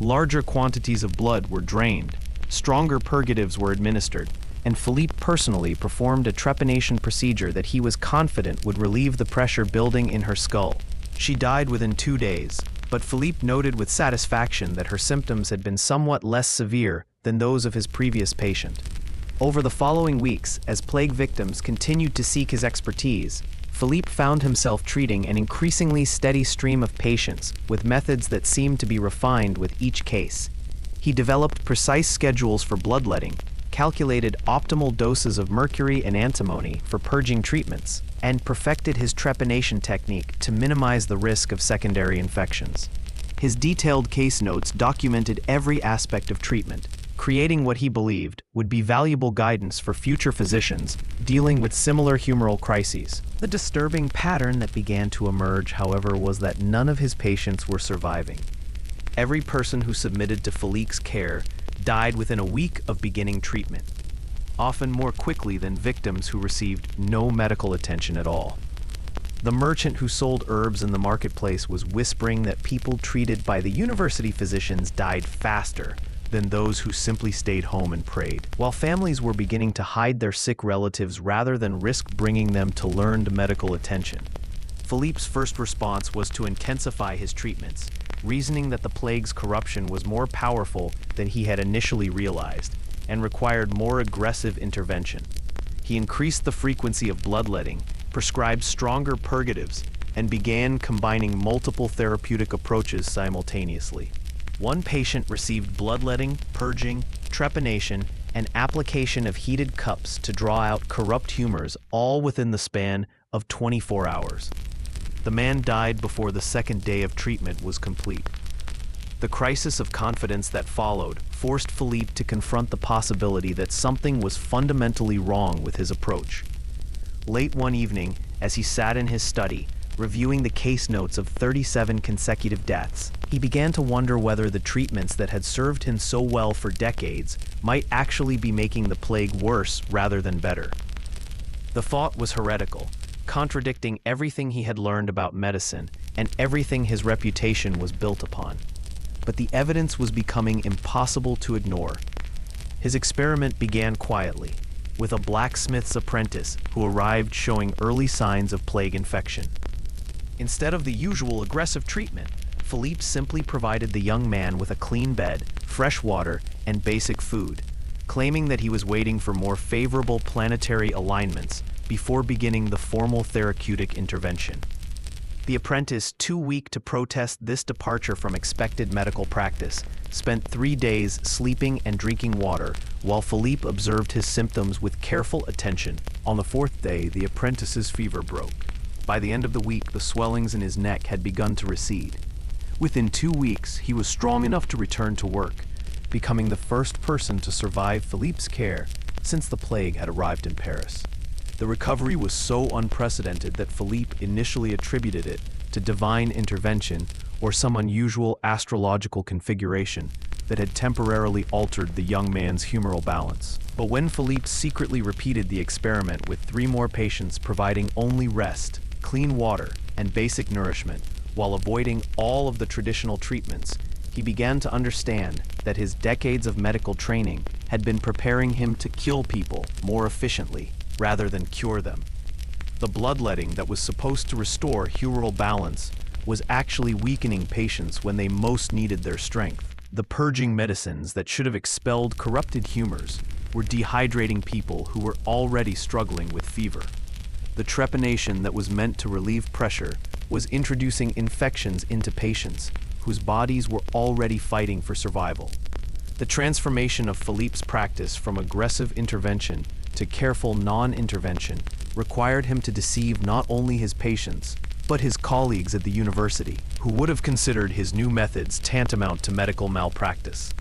Larger quantities of blood were drained, stronger purgatives were administered, and Philippe personally performed a trepanation procedure that he was confident would relieve the pressure building in her skull. She died within 2 days, but Philippe noted with satisfaction that her symptoms had been somewhat less severe than those of his previous patient. Over the following weeks, as plague victims continued to seek his expertise, Philippe found himself treating an increasingly steady stream of patients with methods that seemed to be refined with each case. He developed precise schedules for bloodletting, calculated optimal doses of mercury and antimony for purging treatments, and perfected his trepanation technique to minimize the risk of secondary infections. His detailed case notes documented every aspect of treatment, creating what he believed would be valuable guidance for future physicians dealing with similar humoral crises. The disturbing pattern that began to emerge, however, was that none of his patients were surviving. Every person who submitted to Philippe's care died within a week of beginning treatment, often more quickly than victims who received no medical attention at all. The merchant who sold herbs in the marketplace was whispering that people treated by the university physicians died faster than those who simply stayed home and prayed, while families were beginning to hide their sick relatives rather than risk bringing them to learned medical attention. Philippe's first response was to intensify his treatments, reasoning that the plague's corruption was more powerful than he had initially realized and required more aggressive intervention. He increased the frequency of bloodletting, prescribed stronger purgatives, and began combining multiple therapeutic approaches simultaneously. One patient received bloodletting, purging, trepanation, and application of heated cups to draw out corrupt humors, all within the span of 24 hours. The man died before the second day of treatment was complete. The crisis of confidence that followed forced Philippe to confront the possibility that something was fundamentally wrong with his approach. Late one evening, as he sat in his study, reviewing the case notes of 37 consecutive deaths, he began to wonder whether the treatments that had served him so well for decades might actually be making the plague worse rather than better. The thought was heretical, contradicting everything he had learned about medicine and everything his reputation was built upon. But the evidence was becoming impossible to ignore. His experiment began quietly, with a blacksmith's apprentice who arrived showing early signs of plague infection. Instead of the usual aggressive treatment, Philippe simply provided the young man with a clean bed, fresh water, and basic food, claiming that he was waiting for more favorable planetary alignments before beginning the formal therapeutic intervention. The apprentice, too weak to protest this departure from expected medical practice, spent 3 days sleeping and drinking water while Philippe observed his symptoms with careful attention. On the 4th day, the apprentice's fever broke. By the end of the week, the swellings in his neck had begun to recede. Within 2 weeks, he was strong enough to return to work, becoming the first person to survive Philippe's care since the plague had arrived in Paris. The recovery was so unprecedented that Philippe initially attributed it to divine intervention or some unusual astrological configuration that had temporarily altered the young man's humoral balance. But when Philippe secretly repeated the experiment with 3 more patients providing only rest, clean water, and basic nourishment, while avoiding all of the traditional treatments, he began to understand that his decades of medical training had been preparing him to kill people more efficiently rather than cure them. The bloodletting that was supposed to restore humoral balance was actually weakening patients when they most needed their strength. The purging medicines that should have expelled corrupted humors were dehydrating people who were already struggling with fever. The trepanation that was meant to relieve pressure was introducing infections into patients whose bodies were already fighting for survival. The transformation of Philippe's practice from aggressive intervention to careful non-intervention required him to deceive not only his patients, but his colleagues at the university, who would have considered his new methods tantamount to medical malpractice.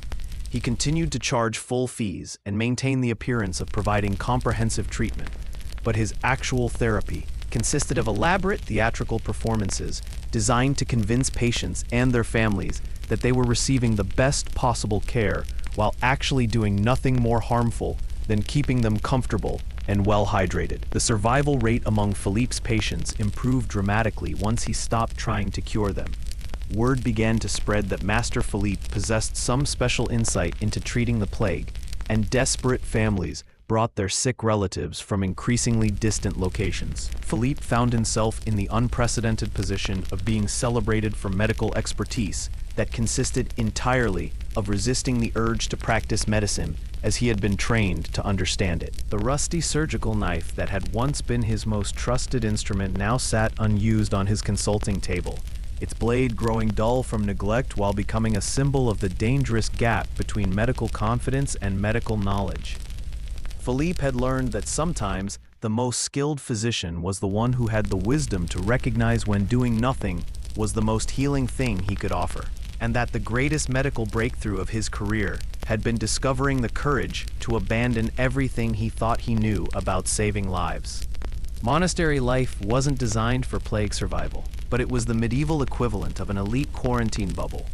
He continued to charge full fees and maintain the appearance of providing comprehensive treatment, but his actual therapy consisted of elaborate theatrical performances designed to convince patients and their families that they were receiving the best possible care while actually doing nothing more harmful than keeping them comfortable and well hydrated. The survival rate among Philippe's patients improved dramatically once he stopped trying to cure them. Word began to spread that Master Philippe possessed some special insight into treating the plague, and desperate families brought their sick relatives from increasingly distant locations. Philippe found himself in the unprecedented position of being celebrated for medical expertise that consisted entirely of resisting the urge to practice medicine as he had been trained to understand it. The rusty surgical knife that had once been his most trusted instrument now sat unused on his consulting table, its blade growing dull from neglect while becoming a symbol of the dangerous gap between medical confidence and medical knowledge. Philippe had learned that sometimes the most skilled physician was the one who had the wisdom to recognize when doing nothing was the most healing thing he could offer, and that the greatest medical breakthrough of his career had been discovering the courage to abandon everything he thought he knew about saving lives. Monastery life wasn't designed for plague survival, but it was the medieval equivalent of an elite quarantine bubble.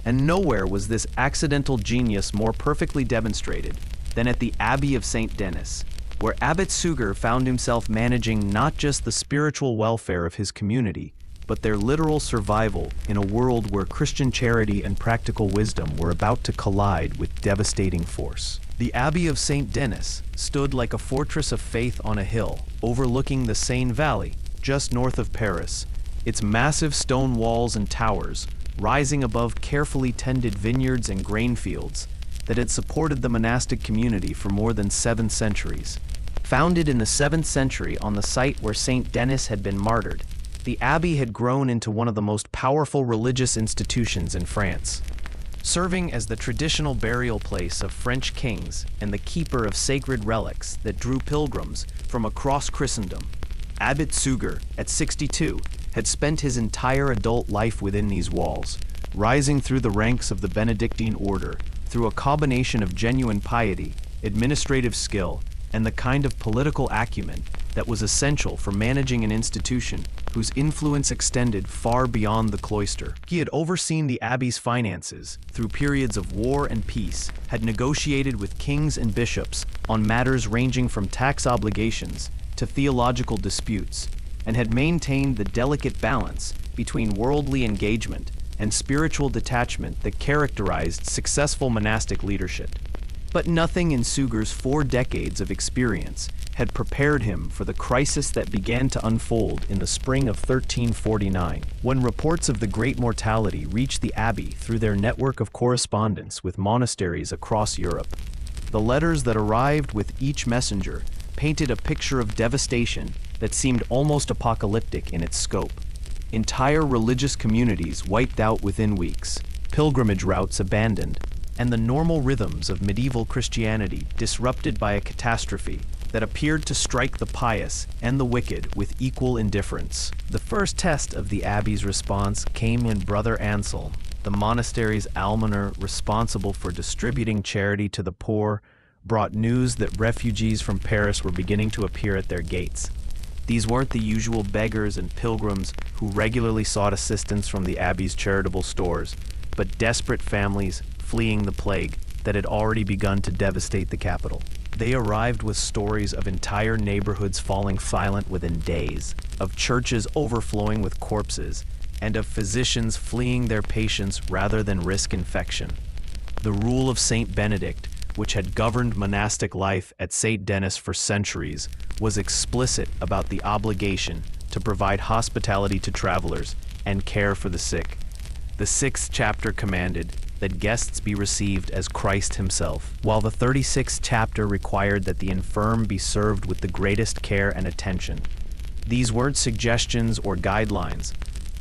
And nowhere was this accidental genius more perfectly demonstrated than at the Abbey of St. Denis, where Abbot Suger found himself managing not just the spiritual welfare of his community, but their literal survival in a world where Christian charity and practical wisdom were about to collide with devastating force. The Abbey of St. Denis stood like a fortress of faith on a hill, overlooking the Seine Valley, just north of Paris, its massive stone walls and towers rising above carefully tended vineyards and grain fields that had supported the monastic community for more than 7 centuries. Founded in the 7th century on the site where St. Denis had been martyred, the abbey had grown into one of the most powerful religious institutions in France. Serving as the traditional burial place of French kings and the keeper of sacred relics that drew pilgrims from across Christendom, Abbot Suger, at 62, had spent his entire adult life within these walls, rising through the ranks of the Benedictine order through a combination of genuine piety, administrative skill, and the kind of political acumen that was essential for managing an institution whose influence extended far beyond the cloister. He had overseen the abbey's finances through periods of war and peace, had negotiated with kings and bishops on matters ranging from tax obligations to theological disputes, and had maintained the delicate balance between worldly engagement and spiritual detachment that characterized successful monastic leadership. But nothing in Suger's 4 decades of experience had prepared him for the crisis that began to unfold in the spring of 1349, when reports of the Great Mortality reached the abbey through their network of correspondence with monasteries across Europe. The letters that arrived with each messenger painted a picture of devastation that seemed almost apocalyptic in its scope. Entire religious communities wiped out within weeks, pilgrimage routes abandoned, and the normal rhythms of medieval Christianity disrupted by a catastrophe that appeared to strike the pious and the wicked with equal indifference. The first test of the abbey's response came when Brother Anselm, the monastery's almoner responsible for distributing charity to the poor, brought news that refugees from Paris were beginning to appear at their gates. These weren't the usual beggars and pilgrims who regularly sought assistance from the abbey's charitable stores, but desperate families fleeing the plague that had already begun to devastate the capital. They arrived with stories of entire neighborhoods falling silent within days, of churches overflowing with corpses, and of physicians fleeing their patients rather than risk infection. The rule of Saint Benedict, which had governed monastic life at St. Denis for centuries, was explicit about the obligation to provide hospitality to travelers and care for the sick. The 6th chapter commanded that guests be received as Christ himself, while the 36th chapter required that the infirm be served with the greatest care and attention. These weren't suggestions or guidelines,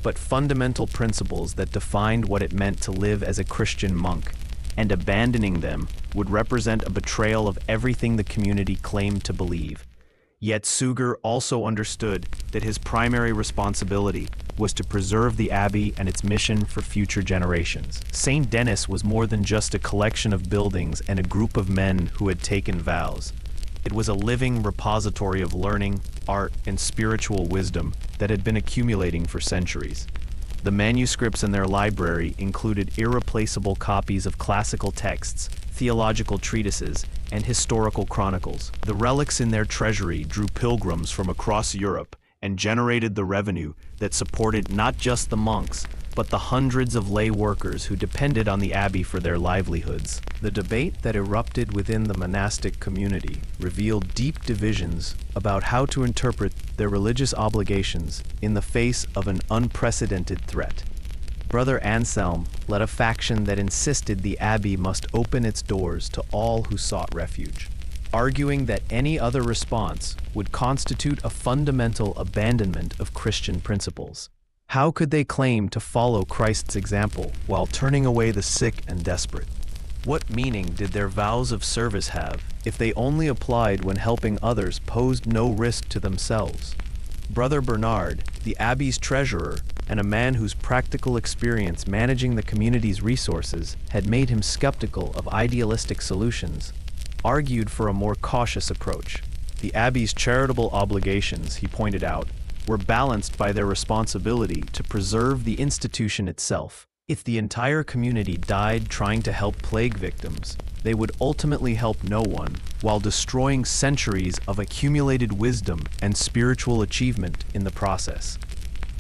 but fundamental principles that defined what it meant to live as a Christian monk, and abandoning them would represent a betrayal of everything the community claimed to believe. Yet Suger also understood that his primary responsibility was to preserve the abbey and its mission for future generations. St. Denis was more than just a collection of buildings and a group of men who had taken vows. It was a living repository of learning, art, and spiritual wisdom that had been accumulating for centuries. The manuscripts in their library included irreplaceable copies of classical texts, theological treatises, and historical chronicles. The relics in their treasury drew pilgrims from across Europe and generated the revenue that supported not just the monks, but the hundreds of lay workers who depended on the abbey for their livelihoods. The debate that erupted within the monastic community revealed deep divisions about how to interpret their religious obligations in the face of an unprecedented threat. Brother Anselm led a faction that insisted the abbey must open its doors to all who sought refuge, arguing that any other response would constitute a fundamental abandonment of Christian principles. How could they claim to follow Christ's example while turning away the sick and desperate? What meaning did their vows of service have if they only applied when helping others posed no risk to themselves? Brother Bernard, the abbey's treasurer, and a man whose practical experience managing the community's resources had made him skeptical of idealistic solutions, argued for a more cautious approach. The abbey's charitable obligations, he pointed out, were balanced by their responsibility to preserve the institution itself. If the entire community died trying to help plague victims, they would ultimately help no one, while destroying centuries of accumulated wisdom and spiritual achievement in the process.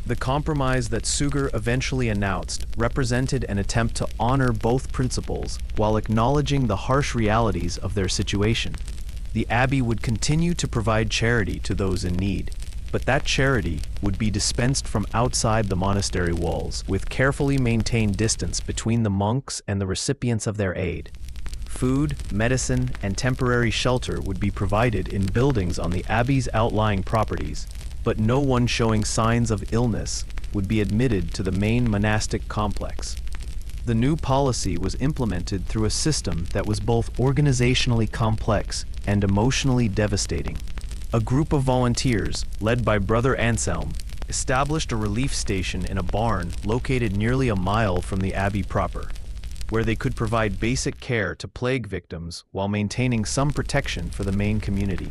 The compromise that Suger eventually announced represented an attempt to honor both principles while acknowledging the harsh realities of their situation. The abbey would continue to provide charity to those in need, but that charity would be dispensed from outside the monastery walls, with carefully maintained distance between the monks and the recipients of their aid. Food, medicine, and temporary shelter would be provided in buildings on the abbey's outlying properties, but no one showing signs of illness would be admitted to the main monastic complex. The new policy was implemented through a system that was both organizationally complex and emotionally devastating. A group of volunteers, led by Brother Anselm, established a relief station in a barn located nearly a mile from the abbey proper, where they could provide basic care to plague victims while maintaining some protection for the main community.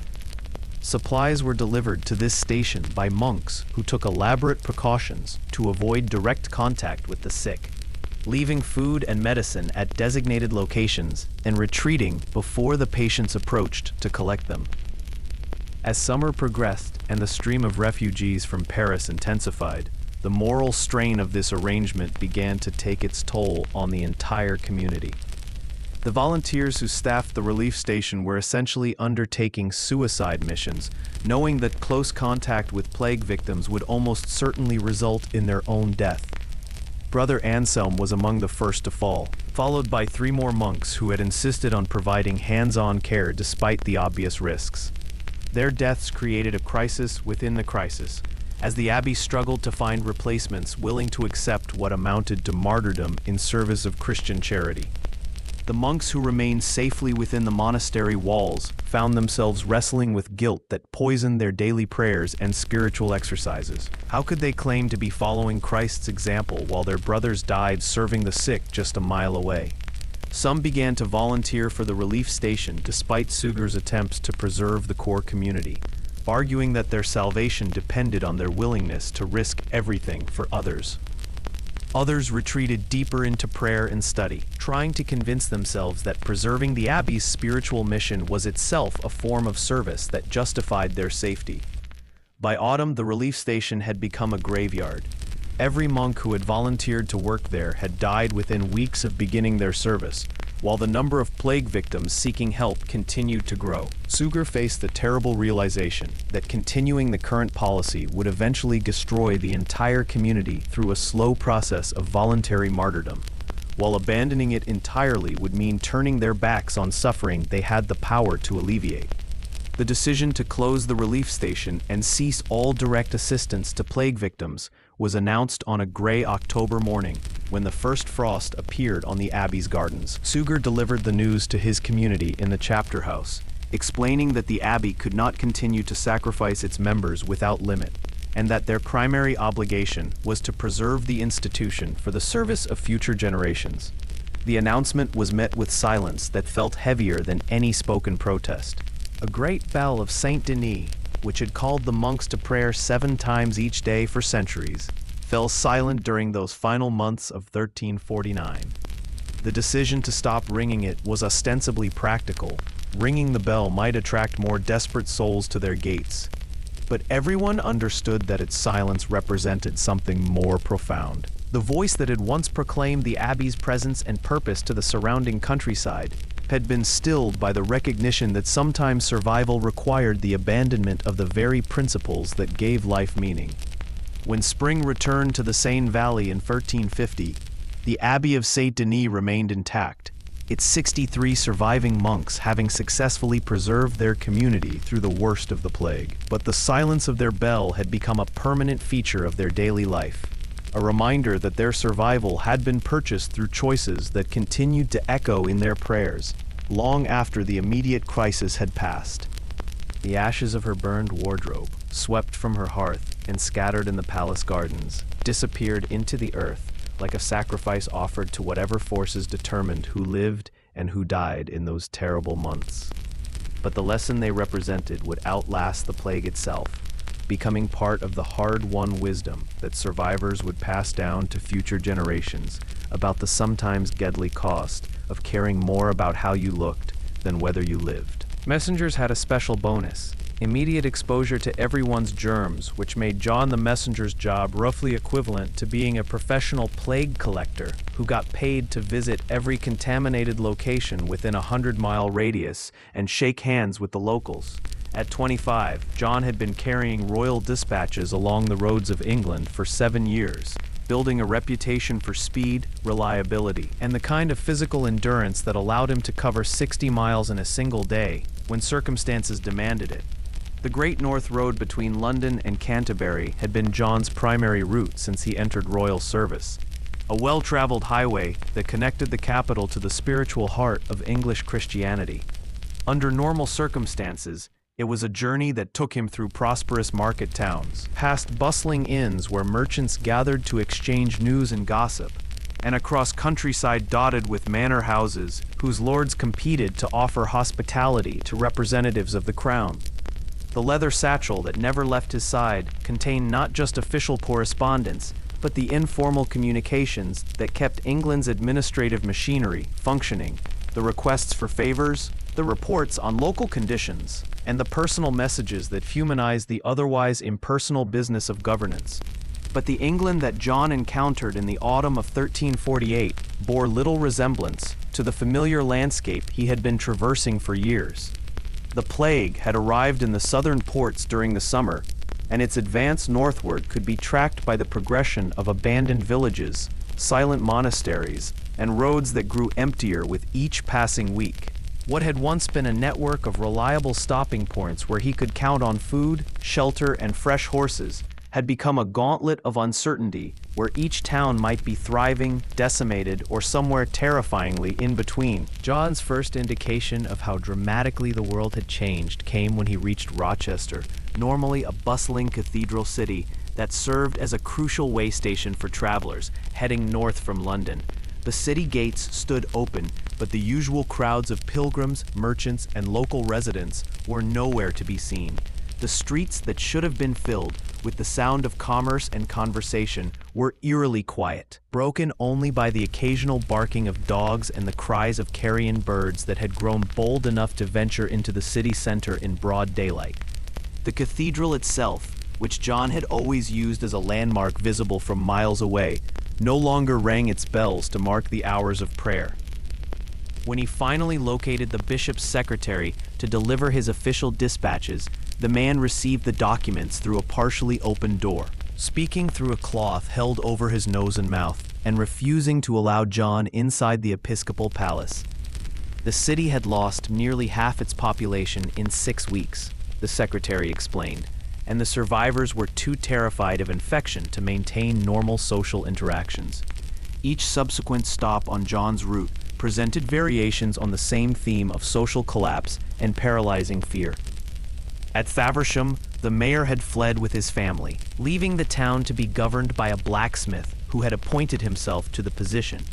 Supplies were delivered to this station by monks who took elaborate precautions to avoid direct contact with the sick, leaving food and medicine at designated locations and retreating before the patients approached to collect them. As summer progressed and the stream of refugees from Paris intensified, the moral strain of this arrangement began to take its toll on the entire community. The volunteers who staffed the relief station were essentially undertaking suicide missions, knowing that close contact with plague victims would almost certainly result in their own death. Brother Anselm was among the first to fall, followed by 3 more monks who had insisted on providing hands-on care despite the obvious risks. Their deaths created a crisis within the crisis, as the abbey struggled to find replacements willing to accept what amounted to martyrdom in service of Christian charity. The monks who remained safely within the monastery walls found themselves wrestling with guilt that poisoned their daily prayers and spiritual exercises. How could they claim to be following Christ's example while their brothers died serving the sick just a mile away? Some began to volunteer for the relief station despite Suger's attempts to preserve the core community, arguing that their salvation depended on their willingness to risk everything for others. Others retreated deeper into prayer and study, trying to convince themselves that preserving the abbey's spiritual mission was itself a form of service that justified their safety. By autumn, the relief station had become a graveyard. Every monk who had volunteered to work there had died within weeks of beginning their service, while the number of plague victims seeking help continued to grow. Suger faced the terrible realization that continuing the current policy would eventually destroy the entire community through a slow process of voluntary martyrdom, while abandoning it entirely would mean turning their backs on suffering they had the power to alleviate. The decision to close the relief station and cease all direct assistance to plague victims was announced on a gray October morning when the first frost appeared on the abbey's gardens. Suger delivered the news to his community in the chapter house, explaining that the abbey could not continue to sacrifice its members without limit, and that their primary obligation was to preserve the institution for the service of future generations. The announcement was met with silence that felt heavier than any spoken protest. A great bell of Saint Denis, which had called the monks to prayer 7 times each day for centuries, fell silent during those final months of 1349. The decision to stop ringing it was ostensibly practical. Ringing the bell might attract more desperate souls to their gates. But everyone understood that its silence represented something more profound. The voice that had once proclaimed the abbey's presence and purpose to the surrounding countryside had been stilled by the recognition that sometimes survival required the abandonment of the very principles that gave life meaning. When spring returned to the Seine Valley in 1350, the Abbey of Saint-Denis remained intact, its 63 surviving monks having successfully preserved their community through the worst of the plague. But the silence of their bell had become a permanent feature of their daily life, a reminder that their survival had been purchased through choices that continued to echo in their prayers long after the immediate crisis had passed. The ashes of her burned wardrobe, swept from her hearth and scattered in the palace gardens, disappeared into the earth like a sacrifice offered to whatever forces determined who lived and who died in those terrible months. But the lesson they represented would outlast the plague itself, becoming part of the hard-won wisdom that survivors would pass down to future generations about the sometimes deadly cost of caring more about how you looked than whether you lived. Messengers had a special bonus: immediate exposure to everyone's germs, which made John the Messenger's job roughly equivalent to being a professional plague collector who got paid to visit every contaminated location within a 100-mile radius and shake hands with the locals. At 25, John had been carrying royal dispatches along the roads of England for 7 years, building a reputation for speed, reliability, and the kind of physical endurance that allowed him to cover 60 miles in a single day when circumstances demanded it. The Great North Road between London and Canterbury had been John's primary route since he entered royal service, a well-traveled highway that connected the capital to the spiritual heart of English Christianity. Under normal circumstances, it was a journey that took him through prosperous market towns, past bustling inns where merchants gathered to exchange news and gossip, and across countryside dotted with manor houses whose lords competed to offer hospitality to representatives of the crown. The leather satchel that never left his side contained not just official correspondence, but the informal communications that kept England's administrative machinery functioning, the requests for favors, the reports on local conditions, and the personal messages that humanized the otherwise impersonal business of governance. But the England that John encountered in the autumn of 1348 bore little resemblance to the familiar landscape he had been traversing for years. The plague had arrived in the southern ports during the summer, and its advance northward could be tracked by the progression of abandoned villages, silent monasteries, and roads that grew emptier with each passing week. What had once been a network of reliable stopping points where he could count on food, shelter, and fresh horses had become a gauntlet of uncertainty where each town might be thriving, decimated, or somewhere terrifyingly in between. John's first indication of how dramatically the world had changed came when he reached Rochester, normally a bustling cathedral city that served as a crucial way station for travelers heading north from London. The city gates stood open, but the usual crowds of pilgrims, merchants, and local residents were nowhere to be seen. The streets that should have been filled with the sound of commerce and conversation were eerily quiet, broken only by the occasional barking of dogs and the cries of carrion birds that had grown bold enough to venture into the city center in broad daylight. The cathedral itself, which John had always used as a landmark visible from miles away, no longer rang its bells to mark the hours of prayer. When he finally located the bishop's secretary to deliver his official dispatches, the man received the documents through a partially open door, speaking through a cloth held over his nose and mouth, and refusing to allow John inside the episcopal palace. The city had lost nearly half its population in 6 weeks, the secretary explained, and the survivors were too terrified of infection to maintain normal social interactions. Each subsequent stop on John's route presented variations on the same theme of social collapse and paralyzing fear. At Faversham, the mayor had fled with his family, leaving the town to be governed by a blacksmith who had appointed himself to the position,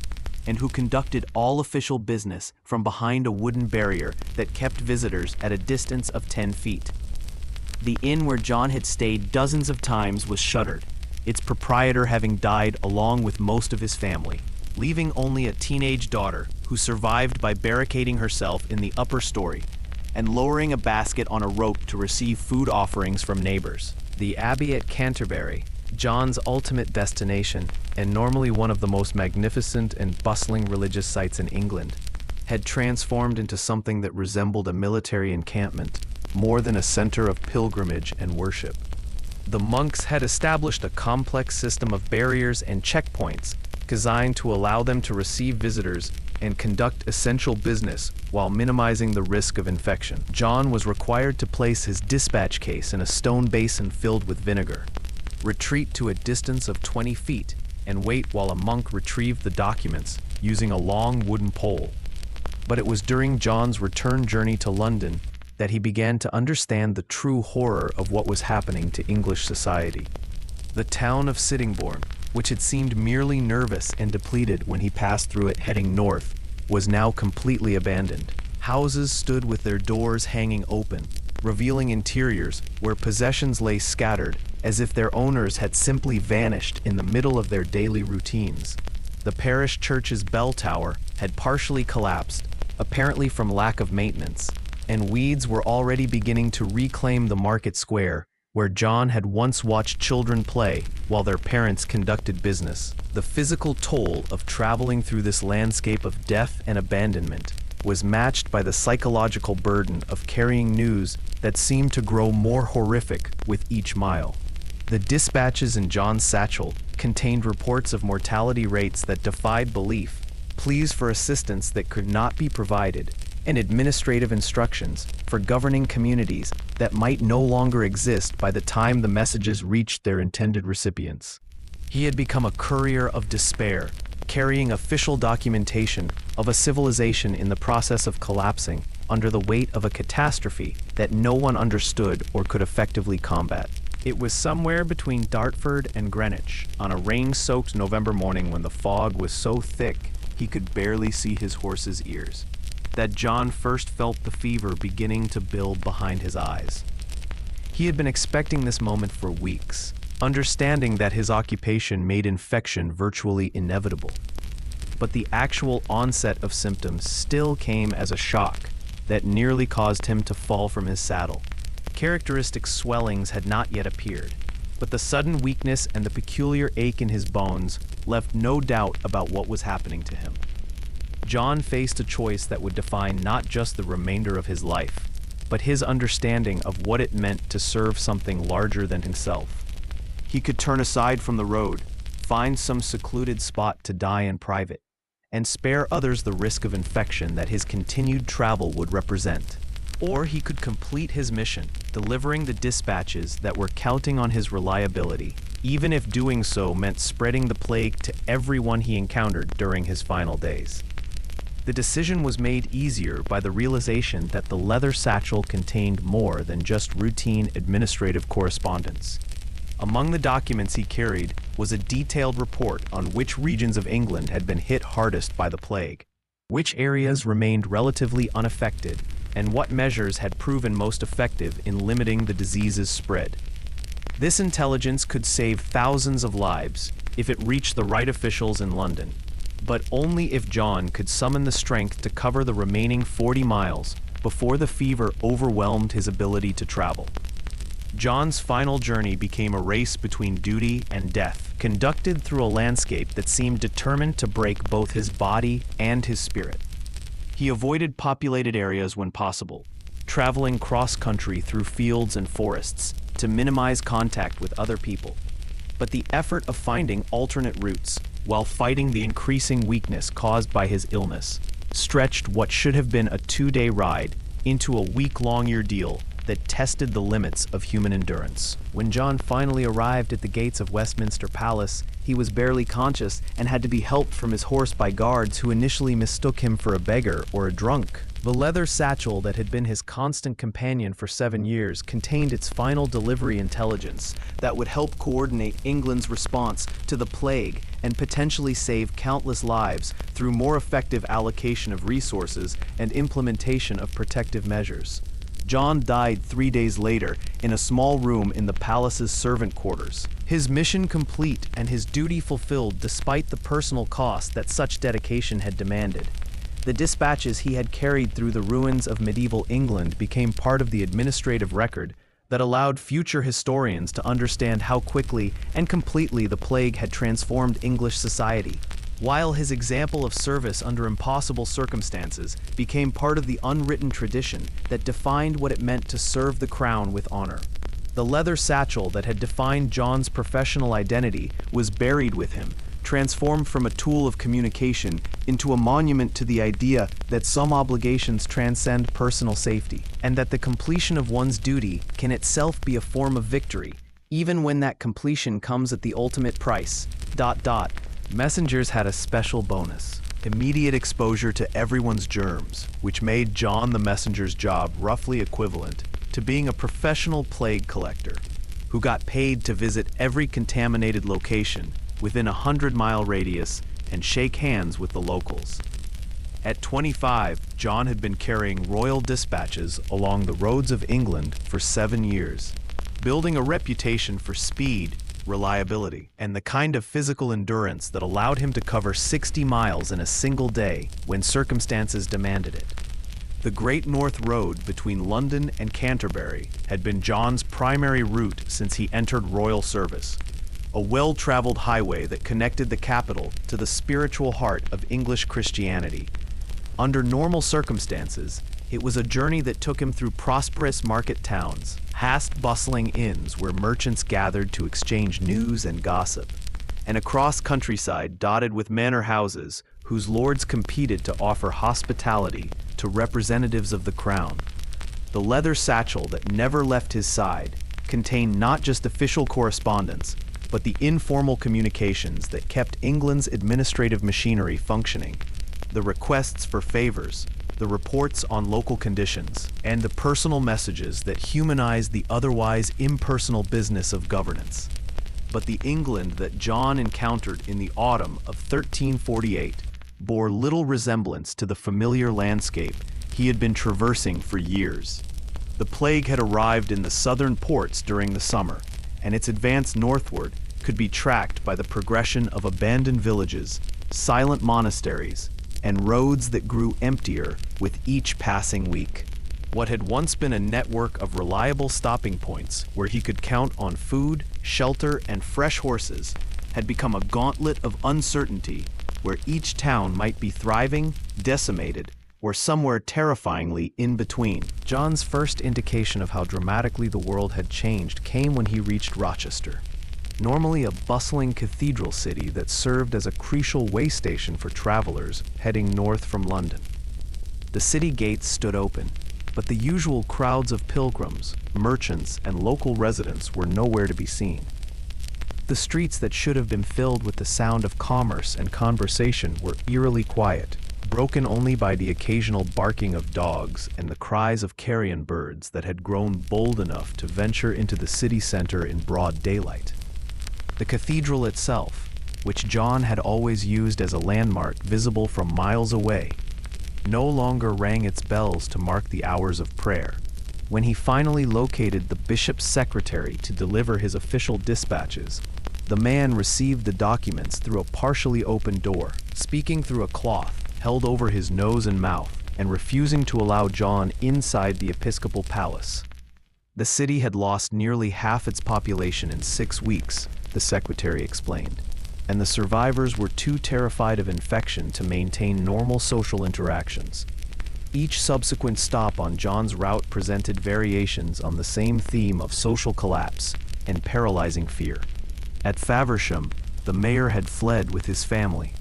and who conducted all official business from behind a wooden barrier that kept visitors at a distance of 10 feet. The inn where John had stayed dozens of times was shuttered, its proprietor having died along with most of his family. leaving only a teenage daughter who survived by barricading herself in the upper story and lowering a basket on a rope to receive food offerings from neighbors. The Abbey at Canterbury, John's ultimate destination, and normally one of the most magnificent and bustling religious sites in England, had transformed into something that resembled a military encampment, more than a center of pilgrimage and worship. The monks had established a complex system of barriers and checkpoints designed to allow them to receive visitors and conduct essential business while minimizing the risk of infection. John was required to place his dispatch case in a stone basin filled with vinegar, retreat to a distance of 20 feet, and wait while a monk retrieved the documents using a long wooden pole. But it was during John's return journey to London that he began to understand the true horror of what was happening to English society. The town of Sittingbourne, which had seemed merely nervous and depleted when he passed through it heading north, was now completely abandoned. Houses stood with their doors hanging open, revealing interiors where possessions lay scattered as if their owners had simply vanished in the middle of their daily routines. The parish church's bell tower had partially collapsed, apparently from lack of maintenance, and weeds were already beginning to reclaim the market square where John had once watched children play while their parents conducted business. The physical toll of traveling through this landscape of death and abandonment was matched by the psychological burden of carrying news that seemed to grow more horrific with each mile. The dispatches in John's satchel contained reports of mortality rates that defied belief, pleas for assistance that could not be provided, and administrative instructions for governing communities that might no longer exist by the time the messages reached their intended recipients. He had become a courier of despair, carrying official documentation of a civilization in the process of collapsing under the weight of a catastrophe that no one understood or could effectively combat. It was somewhere between Dartford and Greenwich on a rain-soaked November morning when the fog was so thick he could barely see his horse's ears, that John first felt the fever beginning to build behind his eyes. He had been expecting this moment for weeks, understanding that his occupation made infection virtually inevitable. But the actual onset of symptoms still came as a shock that nearly caused him to fall from his saddle. Characteristic swellings had not yet appeared, but the sudden weakness and the peculiar ache in his bones left no doubt about what was happening to him. John faced a choice that would define not just the remainder of his life, but his understanding of what it meant to serve something larger than himself. He could turn aside from the road, find some secluded spot to die in private, and spare others the risk of infection that his continued travel would represent. Or he could complete his mission, delivering the dispatches that were counting on his reliability, even if doing so meant spreading the plague to everyone he encountered during his final days. The decision was made easier by the realization that the leather satchel contained more than just routine administrative correspondence. Among the documents he carried was a detailed report on which regions of England had been hit hardest by the plague, which areas remained relatively unaffected, and what measures had proven most effective in limiting the disease's spread. This intelligence could save thousands of lives if it reached the right officials in London, but only if John could summon the strength to cover the remaining 40 miles before the fever overwhelmed his ability to travel. John's final journey became a race between duty and death, conducted through a landscape that seemed determined to break both his body and his spirit. He avoided populated areas when possible, traveling cross-country through fields and forests to minimize contact with other people. But the effort of finding alternate routes, while fighting the increasing weakness caused by his illness, stretched what should have been a 2-day ride into a week-long ordeal that tested the limits of human endurance. When John finally arrived at the gates of Westminster Palace, he was barely conscious and had to be helped from his horse by guards who initially mistook him for a beggar or a drunk. The leather satchel that had been his constant companion for 7 years contained its final delivery intelligence that would help coordinate England's response to the plague and potentially save countless lives through more effective allocation of resources and implementation of protective measures. John died 3 days later in a small room in the palace's servant quarters, His mission complete and his duty fulfilled despite the personal cost that such dedication had demanded. The dispatches he had carried through the ruins of medieval England became part of the administrative record that allowed future historians to understand how quickly and completely the plague had transformed English society, while his example of service under impossible circumstances became part of the unwritten tradition that defined what it meant to serve the crown with honor. The leather satchel that had defined John's professional identity was buried with him, transformed from a tool of communication into a monument to the idea that some obligations transcend personal safety, and that the completion of one's duty can itself be a form of victory, even when that completion comes at the ultimate price. Messengers had a special bonus: immediate exposure to everyone's germs, which made John the messenger's job roughly equivalent to being a professional plague collector, who got paid to visit every contaminated location within a 100-mile radius and shake hands with the locals. At 25, John had been carrying royal dispatches along the roads of England for 7 years, building a reputation for speed, reliability, and the kind of physical endurance that allowed him to cover 60 miles in a single day when circumstances demanded it. The Great North Road between London and Canterbury had been John's primary route since he entered royal service, a well-traveled highway that connected the capital to the spiritual heart of English Christianity. Under normal circumstances, it was a journey that took him through prosperous market towns, past bustling inns where merchants gathered to exchange news and gossip, and across countryside dotted with manor houses whose lords competed to offer hospitality to representatives of the crown. The leather satchel that never left his side contained not just official correspondence, but the informal communications that kept England's administrative machinery functioning: the requests for favors, the reports on local conditions, and the personal messages that humanized the otherwise impersonal business of governance. But the England that John encountered in the autumn of 1348 bore little resemblance to the familiar landscape he had been traversing for years. The plague had arrived in the southern ports during the summer, and its advance northward could be tracked by the progression of abandoned villages, silent monasteries, and roads that grew emptier with each passing week. What had once been a network of reliable stopping points where he could count on food, shelter, and fresh horses had become a gauntlet of uncertainty where each town might be thriving, decimated, or somewhere terrifyingly in between. John's first indication of how dramatically the world had changed came when he reached Rochester, normally a bustling cathedral city that served as a crucial way station for travelers heading north from London. The city gates stood open, but the usual crowds of pilgrims, merchants, and local residents were nowhere to be seen. The streets that should have been filled with the sound of commerce and conversation were eerily quiet, broken only by the occasional barking of dogs and the cries of carrion birds that had grown bold enough to venture into the city center in broad daylight. The cathedral itself, which John had always used as a landmark visible from miles away, no longer rang its bells to mark the hours of prayer. When he finally located the bishop's secretary to deliver his official dispatches, the man received the documents through a partially open door, speaking through a cloth held over his nose and mouth, and refusing to allow John inside the episcopal palace. The city had lost nearly half its population in 6 weeks, the secretary explained, and the survivors were too terrified of infection to maintain normal social interactions. Each subsequent stop on John's route presented variations on the same theme of social collapse and paralyzing fear. At Faversham, the mayor had fled with his family,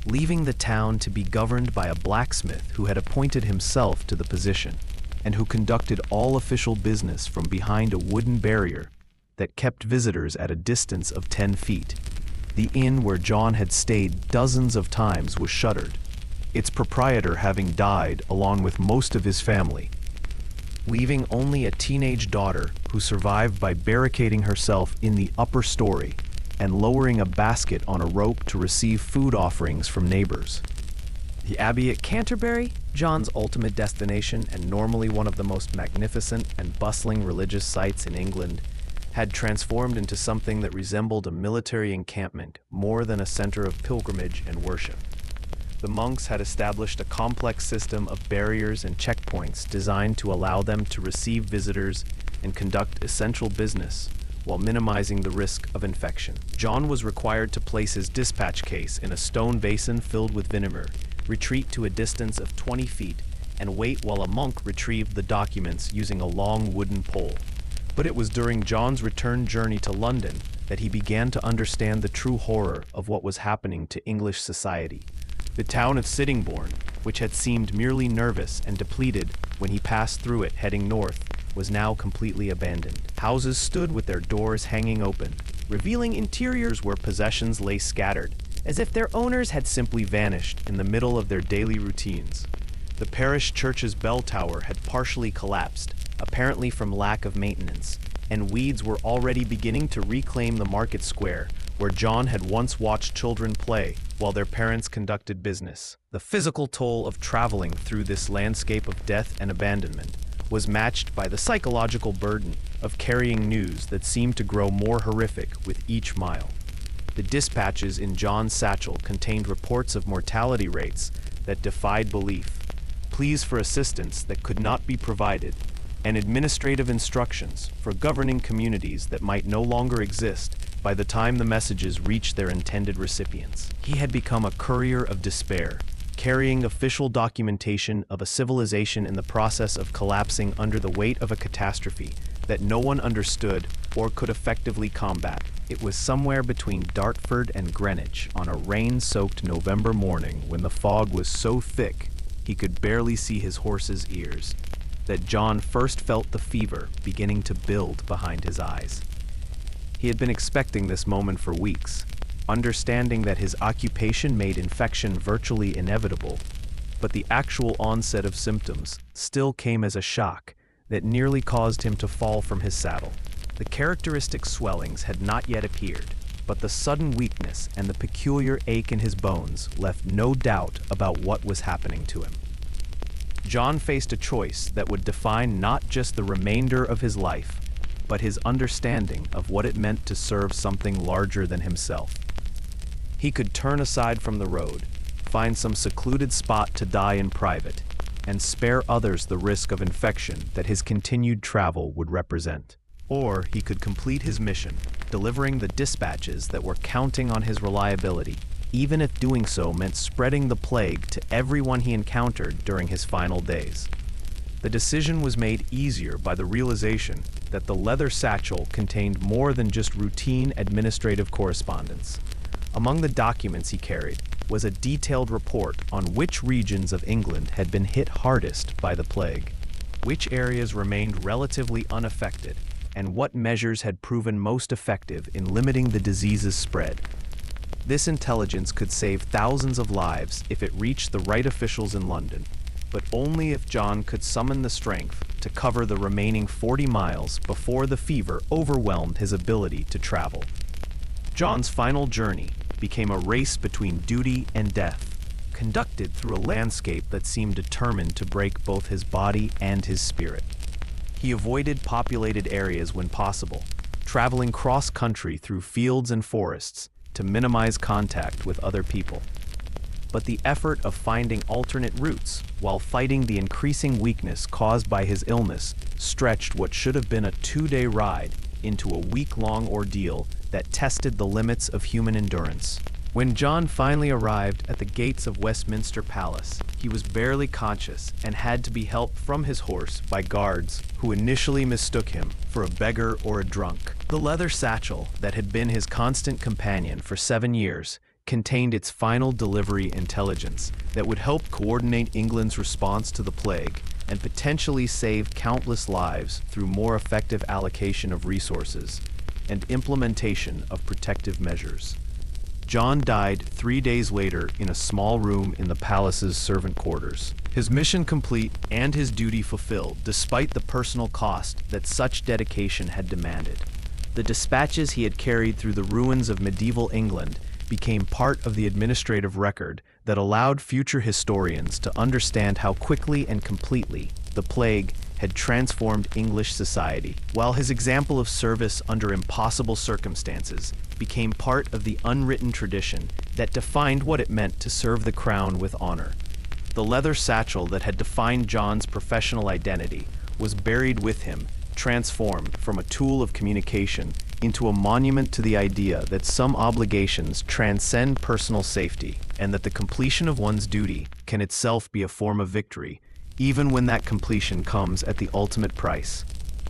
leaving the town to be governed by a blacksmith who had appointed himself to the position, and who conducted all official business from behind a wooden barrier that kept visitors at a distance of 10 feet. The inn where John had stayed dozens of times was shuttered, its proprietor having died along with most of his family, leaving only a teenage daughter who survived by barricading herself in the upper story and lowering a basket on a rope to receive food offerings from neighbors. The Abbey at Canterbury, John's ultimate destination and normally one of the most magnificent and bustling religious sites in England, had transformed into something that resembled a military encampment more than a center of pilgrimage and worship. The monks had established a complex system of barriers and checkpoints designed to allow them to receive visitors and conduct essential business while minimizing the risk of infection. John was required to place his dispatch case in a stone basin filled with vinegar, retreat to a distance of 20 feet, and wait while a monk retrieved the documents using a long wooden pole. But it was during John's return journey to London that he began to understand the true horror of what was happening to English society. The town of Sittingbourne, which had seemed merely nervous and depleted when he passed through it heading north, was now completely abandoned. Houses stood with their doors hanging open, revealing interiors where possessions lay scattered, as if their owners had simply vanished in the middle of their daily routines. The parish church's bell tower had partially collapsed, apparently from lack of maintenance, and weeds were already beginning to reclaim the market square where John had once watched children play while their parents conducted business. The physical toll of traveling through this landscape of death and abandonment was matched by the psychological burden of carrying news that seemed to grow more horrific with each mile. The dispatches in John's satchel contained reports of mortality rates that defied belief, pleas for assistance that could not be provided, and administrative instructions for governing communities that might no longer exist by the time the messages reached their intended recipients. He had become a courier of despair, carrying official documentation of a civilization in the process of collapsing under the weight of a catastrophe that no one understood or could effectively combat. It was somewhere between Dartford and Greenwich on a rain-soaked November morning when the fog was so thick he could barely see his horse's ears, that John first felt the fever beginning to build behind his eyes. He had been expecting this moment for weeks, understanding that his occupation made infection virtually inevitable, but the actual onset of symptoms still came as a shock that nearly caused him to fall from his saddle. The characteristic swellings had not yet appeared, but the sudden weakness and the peculiar ache in his bones left no doubt about what was happening to him. John faced a choice that would define not just the remainder of his life, but his understanding of what it meant to serve something larger than himself. He could turn aside from the road, find some secluded spot to die in private, and spare others the risk of infection that his continued travel would represent. Or he could complete his mission, delivering the dispatches that were counting on his reliability, even if doing so meant spreading the plague to everyone he encountered during his final days. The decision was made easier by the realization that the leather satchel contained more than just routine administrative correspondence. Among the documents he carried was a detailed report on which regions of England had been hit hardest by the plague, which areas remained relatively unaffected, and what measures had proven most effective in limiting the disease's spread. This intelligence could save thousands of lives if it reached the right officials in London, but only if John could summon the strength to cover the remaining 40 miles before the fever overwhelmed his ability to travel. John's final journey became a race between duty and death, conducted through a landscape that seemed determined to break both his body and his spirit. He avoided populated areas when possible, traveling cross-country through fields and forests to minimize contact with other people. But the effort of finding alternate routes while fighting the increasing weakness caused by his illness stretched what should have been a 2-day ride into a week-long ordeal that tested the limits of human endurance. When John finally arrived at the gates of Westminster Palace, he was barely conscious and had to be helped from his horse by guards who initially mistook him for a beggar or a drunk. The leather satchel that had been his constant companion for 7 years contained its final delivery intelligence that would help coordinate England's response to the plague and potentially save countless lives through more effective allocation of resources and implementation of protective measures. John died 3 days later in a small room in the palace's servant quarters. His mission complete and his duty fulfilled, despite the personal cost that such dedication had demanded. The dispatches he had carried through the ruins of medieval England became part of the administrative record that allowed future historians to understand how quickly and completely the plague had transformed English society, while his example of service under impossible circumstances became part of the unwritten tradition that defined what it meant to serve the crown with honor. The leather satchel that had defined John's professional identity was buried with him, transformed from a tool of communication into a monument to the idea that some obligations transcend personal safety and that the completion of one's duty can itself be a form of victory, even when that completion comes at the ultimate price.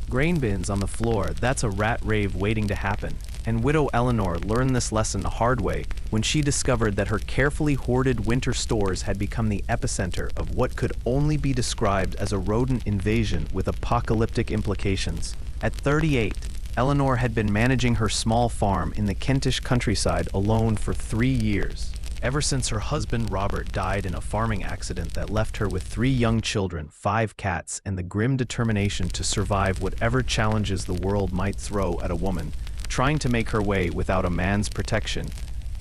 Grain bins on the floor, that's a rat rave waiting to happen. And widow Eleanor learned this lesson the hard way when she discovered that her carefully hoarded winter stores had become the epicenter of what could only be described as a rodent invasion with apocalyptic implications. At 38, Eleanor had been managing her small farm in the Kentish countryside alone for 3 years. Ever since her husband Robert died in a farming accident that left her with 3 young children, 5 cats, and the grim determination to survive whatever challenges the world might throw at a woman trying to make her way without a man's protection.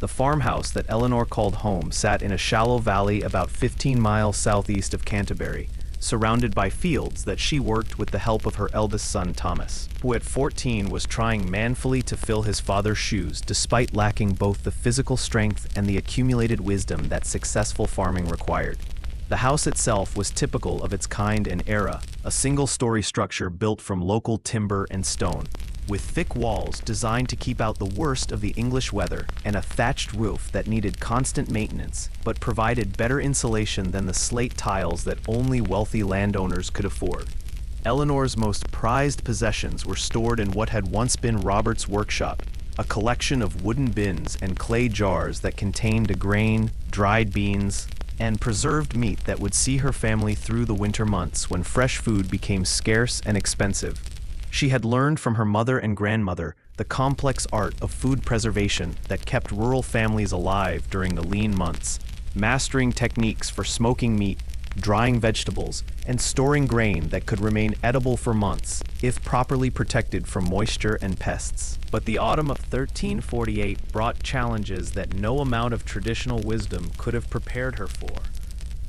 The farmhouse that Eleanor called home sat in a shallow valley about 15 miles southeast of Canterbury, surrounded by fields that she worked with the help of her eldest son Thomas, who at 14 was trying manfully to fill his father's shoes despite lacking both the physical strength and the accumulated wisdom that successful farming required. The house itself was typical of its kind and era, a single-story structure built from local timber and stone, with thick walls designed to keep out the worst of the English weather and a thatched roof that needed constant maintenance but provided better insulation than the slate tiles that only wealthy landowners could afford. Eleanor's most prized possessions were stored in what had once been Robert's workshop, a collection of wooden bins and clay jars that contained a grain, dried beans, and preserved meat that would see her family through the winter months when fresh food became scarce and expensive. She had learned from her mother and grandmother the complex art of food preservation that kept rural families alive during the lean months, mastering techniques for smoking meat, drying vegetables, and storing grain that could remain edible for months, if properly protected from moisture and pests. But the autumn of 1348 brought challenges that no amount of traditional wisdom could have prepared her for.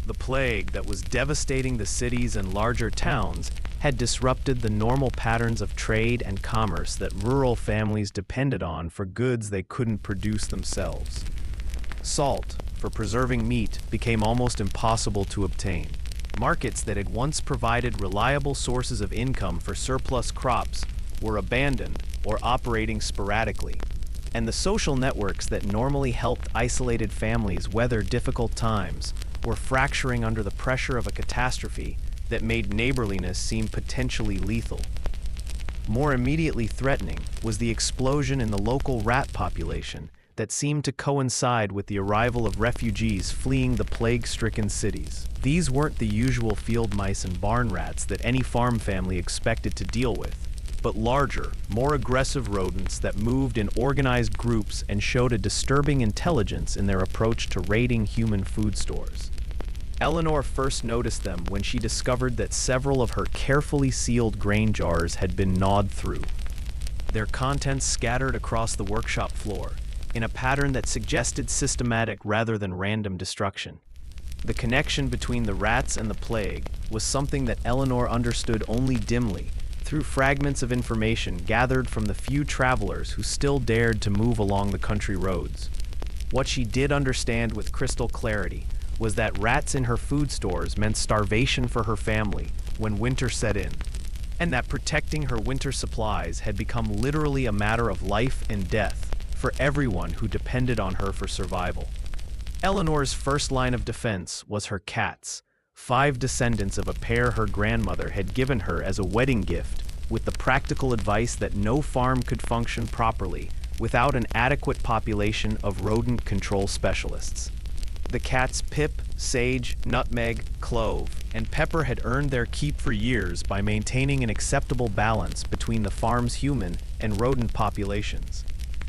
The plague that was devastating the cities and larger towns had disrupted the normal patterns of trade and commerce that rural families depended on for goods they couldn't produce themselves. Salt, for preserving meat, became almost impossible to obtain. Markets that had once provided reliable sources of income for surplus crops were abandoned or operating sporadically, and the social networks that normally helped isolated families weather difficult times were fracturing under the pressure of a catastrophe that made neighborliness seem potentially lethal. More immediately threatening was the explosion in the local rat population that seemed to coincide with the arrival of refugees fleeing the plague-stricken cities. These weren't the usual field mice and barn rats that any farm family expected to deal with, but larger, more aggressive rodents that moved in organized groups and showed a disturbing intelligence in their approach to raiding human food stores. Eleanor first noticed them when she discovered that several of her carefully sealed grain jars had been gnawed through, their contents scattered across the workshop floor in a pattern that suggested systematic rather than random destruction. The connection between the rats and the plague was something that Eleanor understood only dimly through fragments of information gathered from the few travelers who still dared to move along the country roads. What she did understand with crystal clarity was that rats in her food stores meant starvation for her family when winter set in, and that protecting her winter supplies had become literally a matter of life and death for everyone who depended on her for survival. Eleanor's first line of defense was her cats, 5 descendants of a pair her grandmother had given her as a wedding gift, with the practical advice that no farm could function properly without an adequate population of rodent control specialists. The cats Pip, Sage, Nutmeg, Clove, and Pepper had earned their keep for years by maintaining an acceptable balance between the farm's human and rodent populations.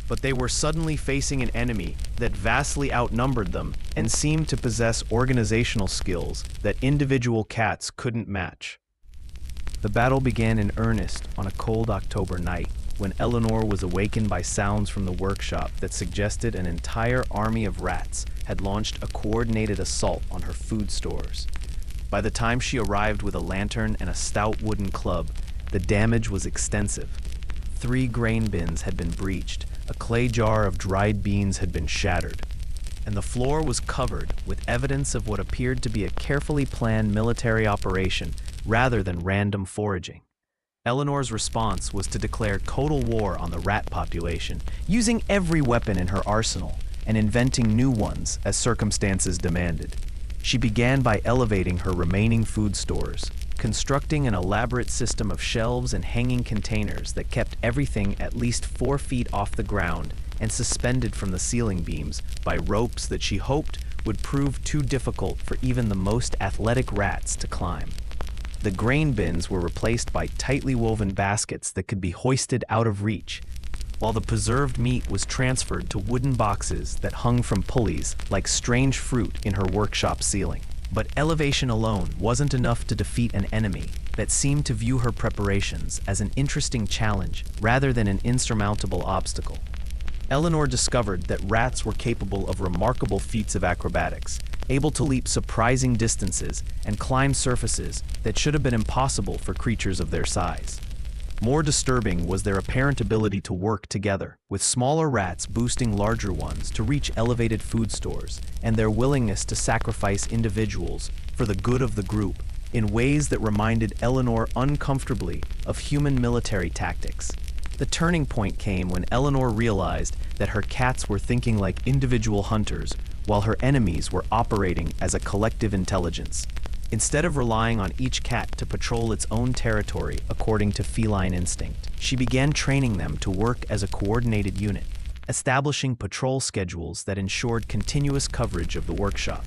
But they were suddenly facing an enemy that vastly outnumbered them and seemed to possess organizational skills that individual cats couldn't match. The battle began in earnest on a cold October night, when Eleanor was awakened by sounds from the workshop that suggested an entire army of rats had launched a coordinated assault on her food stores. By the time she arrived with a lantern and a stout wooden club, the damage was extensive. 3 grain bins had been breached, a clay jar of dried beans had been shattered, and the floor was covered with evidence of what appeared to be a carefully planned military operation rather than random foraging. Eleanor's response was to declare total war on the rat population, using every weapon in her arsenal and inventing new ones as circumstances demanded. She began by elevating her remaining food stores, constructing an elaborate system of shelves and hanging containers that kept everything at least 4 feet off the ground and suspended from the ceiling beams by ropes that she hoped would prove too difficult for even the most athletic rats to climb. The grain bins were replaced by tightly woven baskets that could be hoisted out of reach, while the preserved meat was transferred to wooden boxes that hung from pulleys like strange fruit in her workshop ceiling. But elevation alone wasn't enough to defeat an enemy that seemed to view her preparations as an interesting challenge rather than an insurmountable obstacle. Eleanor discovered that rats were capable of remarkable feats of acrobatics, able to leap surprising distances and climb surfaces that should have been impossible for creatures of their size. More disturbing was their apparent ability to work together, with smaller rats boosting larger ones to reach elevated food stores, and their willingness to sacrifice individuals for the good of the group in ways that reminded Eleanor uncomfortably of human military tactics. The turning point came when Eleanor realized that her cats were thinking like individual hunters, while her enemies were operating as a collective intelligence. Instead of relying on each cat to patrol its own territory according to feline instinct, she began training them to work as a coordinated unit, establishing patrol schedules that ensured continuous coverage of the workshop,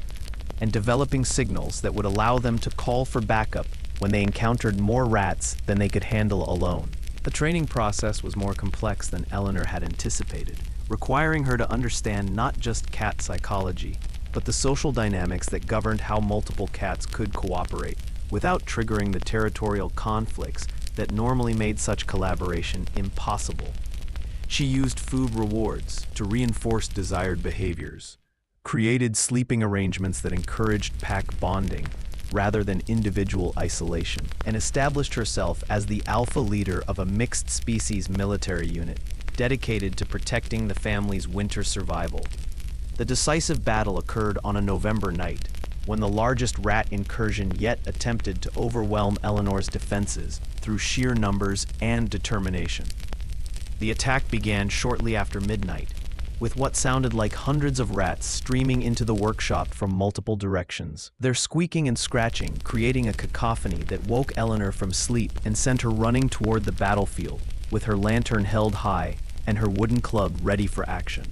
and developing signals that would allow them to call for backup when they encountered more rats than they could handle alone. The training process was more complex than Eleanor had anticipated, requiring her to understand not just cat psychology, but the social dynamics that governed how multiple cats could cooperate, without triggering the territorial conflicts that normally made such collaboration impossible. She used food rewards to reinforce desired behaviors, created sleeping arrangements that encouraged pack bonding rather than individual isolation, and established herself as the alpha leader of a mixed-species military unit dedicated to protecting the family's winter survival. The decisive battle occurred on a November night, when the largest rat incursion yet attempted to overwhelm Eleanor's defenses through sheer numbers and determination. The attack began shortly after midnight, with what sounded like hundreds of rats streaming into the workshop from multiple directions, their squeaking and scratching creating a cacophony that woke Eleanor from sleep and sent her running toward the battlefield, with her lantern held high and her wooden club ready for action.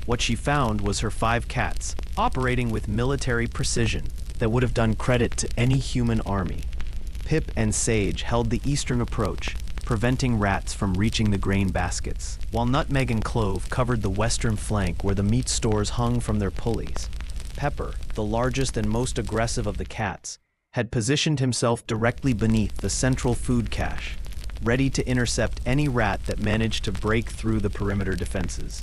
What she found was her 5 cats, operating with military precision that would have done credit to any human army. Pip and Sage held the eastern approach, preventing rats from reaching the grain baskets, while Nutmeg and Clove covered the western flank where the meat stores hung from their pulleys. Pepper, the largest and most aggressive of the cats, had positioned himself directly beneath the central food cache, ready to intercept any rat that managed to break through the perimeter defenses.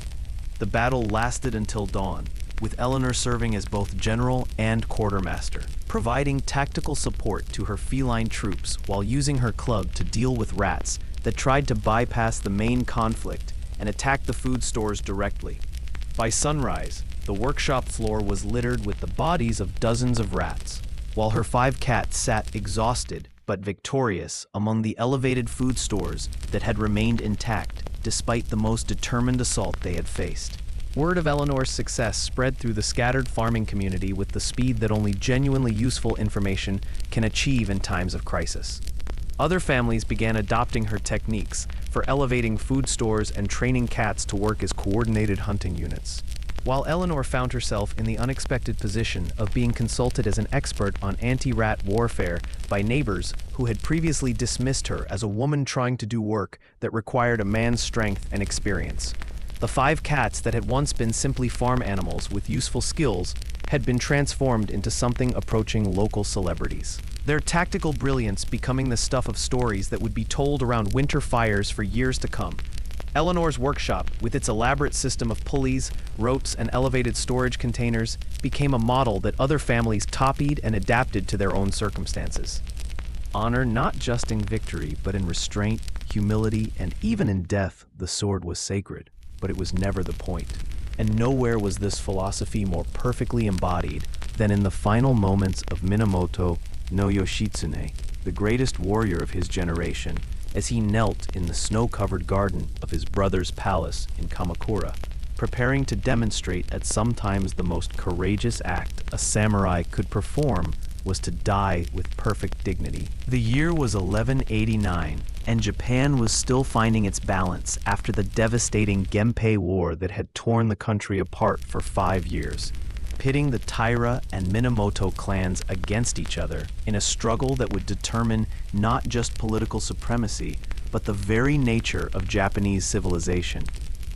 The battle lasted until dawn, with Eleanor serving as both general and quartermaster, providing tactical support to her feline troops while using her club to deal with rats that tried to bypass the main conflict and attack the food stores directly. By sunrise, the workshop floor was littered with the bodies of dozens of rats, while her 5 cats sat exhausted but victorious among the elevated food stores that had remained intact despite the most determined assault they had faced. Word of Eleanor's success spread through the scattered farming community with the speed that only genuinely useful information can achieve in times of crisis. Other families began adopting her techniques for elevating food stores and training cats to work as coordinated hunting units. While Eleanor found herself in the unexpected position of being consulted as an expert on anti-rat warfare by neighbors who had previously dismissed her as a woman trying to do work that required a man's strength and experience. The 5 cats that had once been simply farm animals with useful skills had been transformed into something approaching local celebrities, their tactical brilliance becoming the stuff of stories that would be told around winter fires for years to come. Eleanor's workshop, with its elaborate system of pulleys, ropes, and elevated storage containers, became a model that other families copied and adapted to their own circumstances. Honor not just in victory, but in restraint, humility, and even in death, the sword was sacred, but it was never the point. And nowhere was this philosophy more perfectly embodied than in the final moments of Minamoto no Yoshitsune, the greatest warrior of his generation, as he knelt in the snow-covered garden of his brother's palace in Kamakura, preparing to demonstrate that sometimes the most courageous act a samurai could perform was to die with perfect dignity. The year was 1189, and Japan was still finding its balance after the devastating Genpei War that had torn the country apart for 5 years, pitting the Taira and Minamoto clans against each other in a struggle that would determine not just political supremacy, but the very nature of Japanese civilization.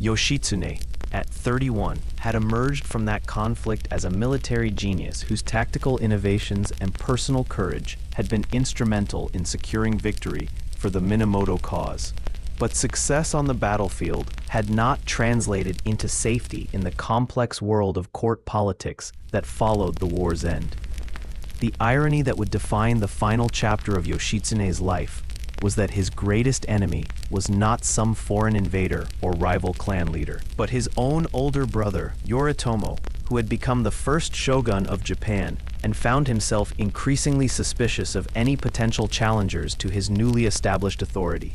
Yoshitsune, at 31, had emerged from that conflict as a military genius whose tactical innovations and personal courage had been instrumental in securing victory for the Minamoto cause. But success on the battlefield had not translated into safety in the complex world of court politics that followed the war's end. The irony that would define the final chapter of Yoshitsune's life was that his greatest enemy was not some foreign invader or rival clan leader, but his own older brother, Yoritomo, who had become the first shogun of Japan and found himself increasingly suspicious of any potential challengers to his newly established authority.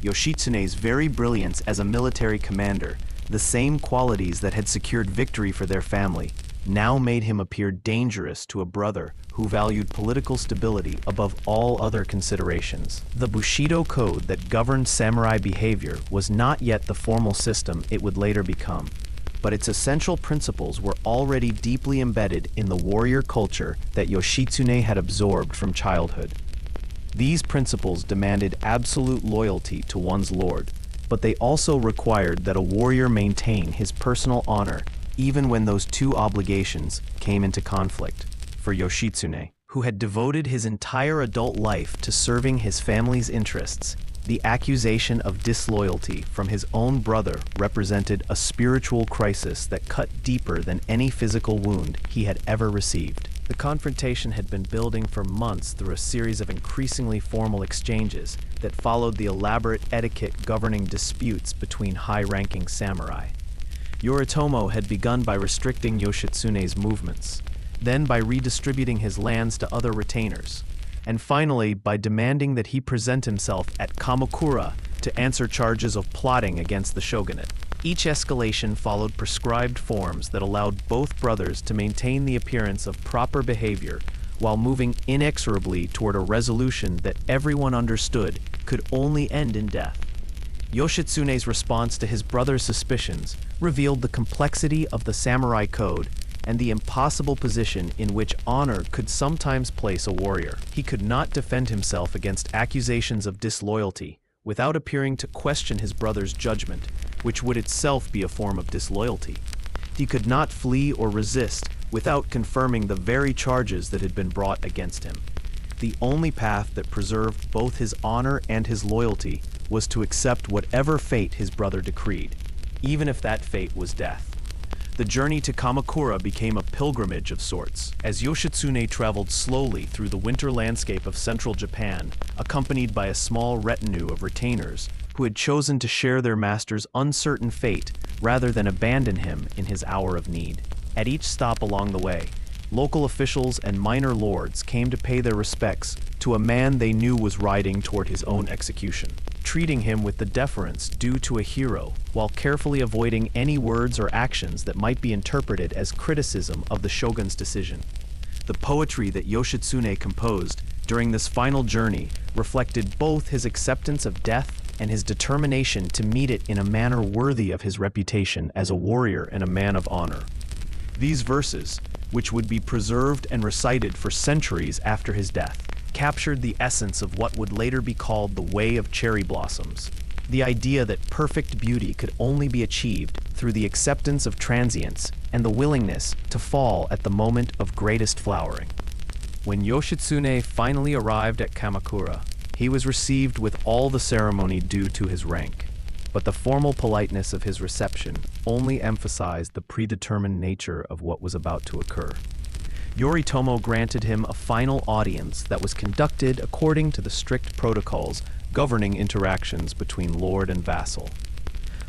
Yoshitsune's very brilliance as a military commander, the same qualities that had secured victory for their family, now made him appear dangerous to a brother who valued political stability above all other considerations. The Bushido code that governed samurai behavior was not yet the formal system it would later become, but its essential principles were already deeply embedded in the warrior culture that Yoshitsune had absorbed from childhood. These principles demanded absolute loyalty to one's lord, but they also required that a warrior maintain his personal honor even when those two obligations came into conflict. For Yoshitsune, who had devoted his entire adult life to serving his family's interests, the accusation of disloyalty from his own brother represented a spiritual crisis that cut deeper than any physical wound he had ever received. The confrontation had been building for months through a series of increasingly formal exchanges that followed the elaborate etiquette governing disputes between high-ranking samurai. Yoritomo had begun by restricting Yoshitsune's movements, then by redistributing his lands to other retainers, and finally by demanding that he present himself at Kamakura to answer charges of plotting against the shogunate. Each escalation followed prescribed forms that allowed both brothers to maintain the appearance of proper behavior while moving inexorably toward a resolution that everyone understood could only end in death. Yoshitsune's response to his brother's suspicions revealed the complexity of the samurai code and the impossible position in which honor could sometimes place a warrior. He could not defend himself against accusations of disloyalty without appearing to question his brother's judgment, which would itself be a form of disloyalty. He could not flee or resist without confirming the very charges that had been brought against him. The only path that preserved both his honor and his loyalty was to accept whatever fate his brother decreed, even if that fate was death. The journey to Kamakura became a pilgrimage of sorts, as Yoshitsune traveled slowly through the winter landscape of central Japan, accompanied by a small retinue of retainers who had chosen to share their master's uncertain fate rather than abandon him in his hour of need. At each stop along the way, local officials and minor lords came to pay their respects to a man they knew was riding toward his own execution, treating him with the deference due to a hero while carefully avoiding any words or actions that might be interpreted as criticism of the shogun's decision. The poetry that Yoshitsune composed during this final journey reflected both his acceptance of death and his determination to meet it in a manner worthy of his reputation as a warrior and a man of honor. These verses, which would be preserved and recited for centuries after his death, captured the essence of what would later be called the Way of Cherry Blossoms, the idea that perfect beauty could only be achieved through the acceptance of transience and the willingness to fall at the moment of greatest flowering. When Yoshitsune finally arrived at Kamakura, he was received with all the ceremony due to his rank. but the formal politeness of his reception only emphasized the predetermined nature of what was about to occur. Yoritomo granted him a final audience that was conducted according to the strict protocols governing interactions between lord and vassal.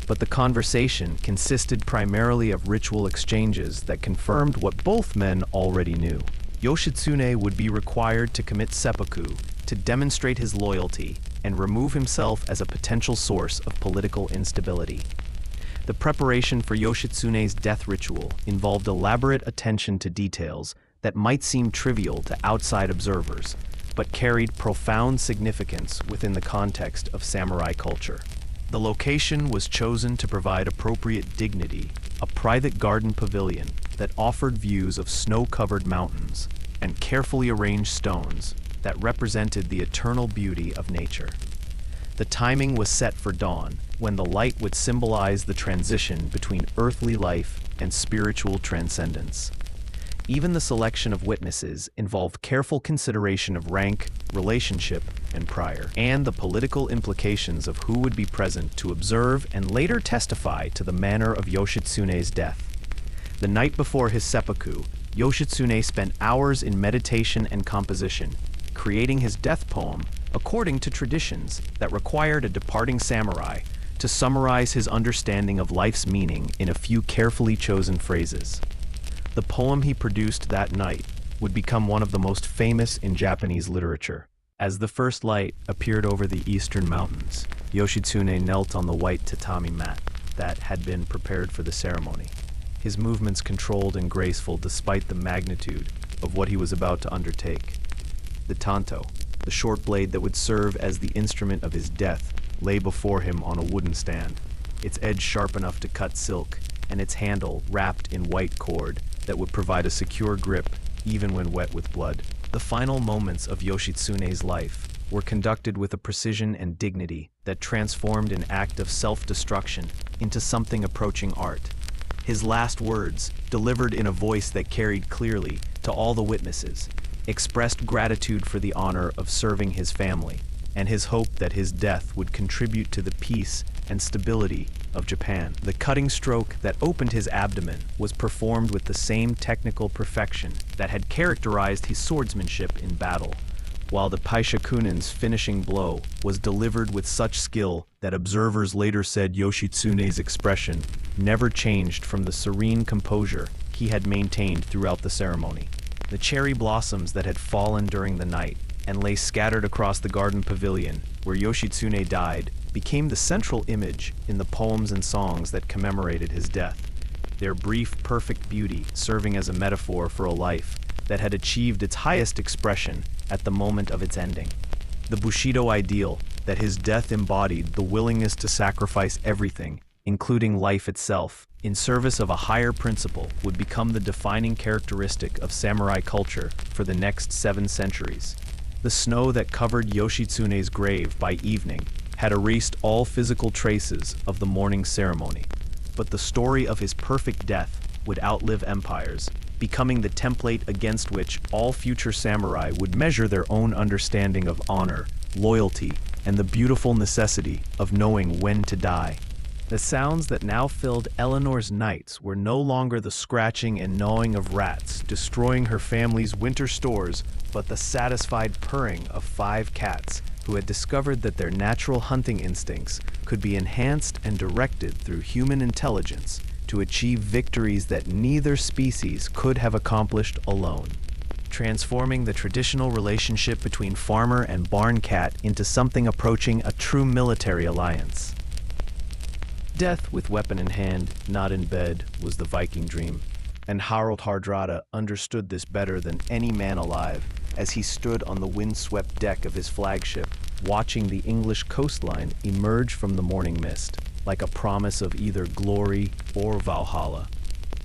But the conversation consisted primarily of ritual exchanges that confirmed what both men already knew. Yoshitsune would be required to commit seppuku to demonstrate his loyalty and remove himself as a potential source of political instability. The preparation for Yoshitsune's death ritual involved elaborate attention to details that might seem trivial to outside observers, but carried profound significance within the context of samurai culture. The location was chosen to provide appropriate dignity, a private garden pavilion that offered views of snow-covered mountains and carefully arranged stones that represented the eternal beauty of nature. The timing was set for dawn, when the light would symbolize the transition between earthly life and spiritual transcendence. Even the selection of witnesses involved careful consideration of rank, relationship, and prior, and the political implications of who would be present to observe and later testify to the manner of Yoshitsune's death. The night before his seppuku, Yoshitsune spent hours in meditation and composition, creating his death poem according to traditions that required a departing samurai to summarize his understanding of life's meaning in a few carefully chosen phrases. The poem he produced that night would become one of the most famous in Japanese literature. As the first light appeared over the eastern mountains, Yoshitsune knelt on the white tatami mat that had been prepared for the ceremony. His movements controlled and graceful despite the magnitude of what he was about to undertake. The tanto, the short blade that would serve as the instrument of his death, lay before him on a wooden stand, its edge sharp enough to cut silk, and its handle wrapped in white cord that would provide a secure grip even when wet with blood. The final moments of Yoshitsune's life were conducted with a precision and dignity that transformed an act of self-destruction into something approaching art. His last words, delivered in a voice that carried clearly to all the witnesses, expressed gratitude for the honor of serving his family and his hope that his death would contribute to the peace and stability of Japan. The cutting stroke that opened his abdomen was performed with the same technical perfection that had characterized his swordsmanship in battle, while the Paishakunen's finishing blow was delivered with such skill that observers later said Yoshitsune's expression never changed from the serene composure he had maintained throughout the ceremony. The cherry blossoms that had fallen during the night and lay scattered across the garden pavilion where Yoshitsune died became the central image in the poems and songs that commemorated his death, their brief, perfect beauty serving as a metaphor for a life that had achieved its highest expression at the moment of its ending. The Bushido ideal that his death embodied the willingness to sacrifice everything, including life itself, in service of a higher principle would become the defining characteristic of samurai culture for the next 7 centuries. The snow that covered Yoshitsune's grave by evening had erased all physical traces of the mourning ceremony, but the story of his perfect death would outlive empires, becoming the template against which all future samurai would measure their own understanding of honor, loyalty, and the beautiful necessity of knowing when to die. The sounds that now filled Eleanor's nights were no longer the scratching and gnawing of rats destroying her family's winter stores, but the satisfied purring of 5 cats who had discovered that their natural hunting instincts could be enhanced and directed through human intelligence to achieve victories that neither species could have accomplished alone, transforming the traditional relationship between farmer and barn cat into something approaching a true military alliance. Death with weapon in hand, not in bed, was the Viking dream, and Harald Hardrada understood this better than any man alive as he stood on the windswept deck of his flagship, watching the English coastline emerge from the morning mist, like a promise of either glory or Valhalla.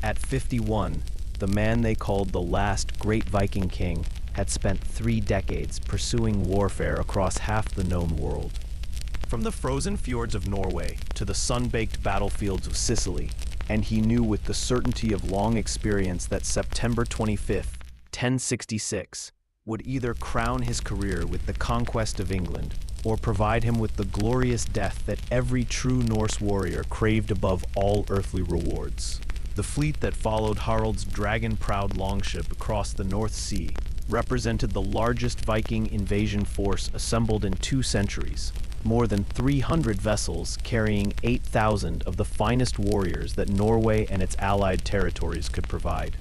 At 51, the man they called the last great Viking king had spent 3 decades pursuing warfare across half the known world. From the frozen fjords of Norway to the sun-baked battlefields of Sicily, and he knew with the certainty of long experience that September 25th, 1066, would either crown his career with the conquest of England or provide him with the glorious death that every true Norse warrior craved above all earthly rewards. The fleet that followed Harald's dragon-proud longship across the North Sea represented the largest Viking invasion force assembled in 2 centuries, more than 300 vessels carrying 8,000 of the finest warriors that Norway and its allied territories could provide.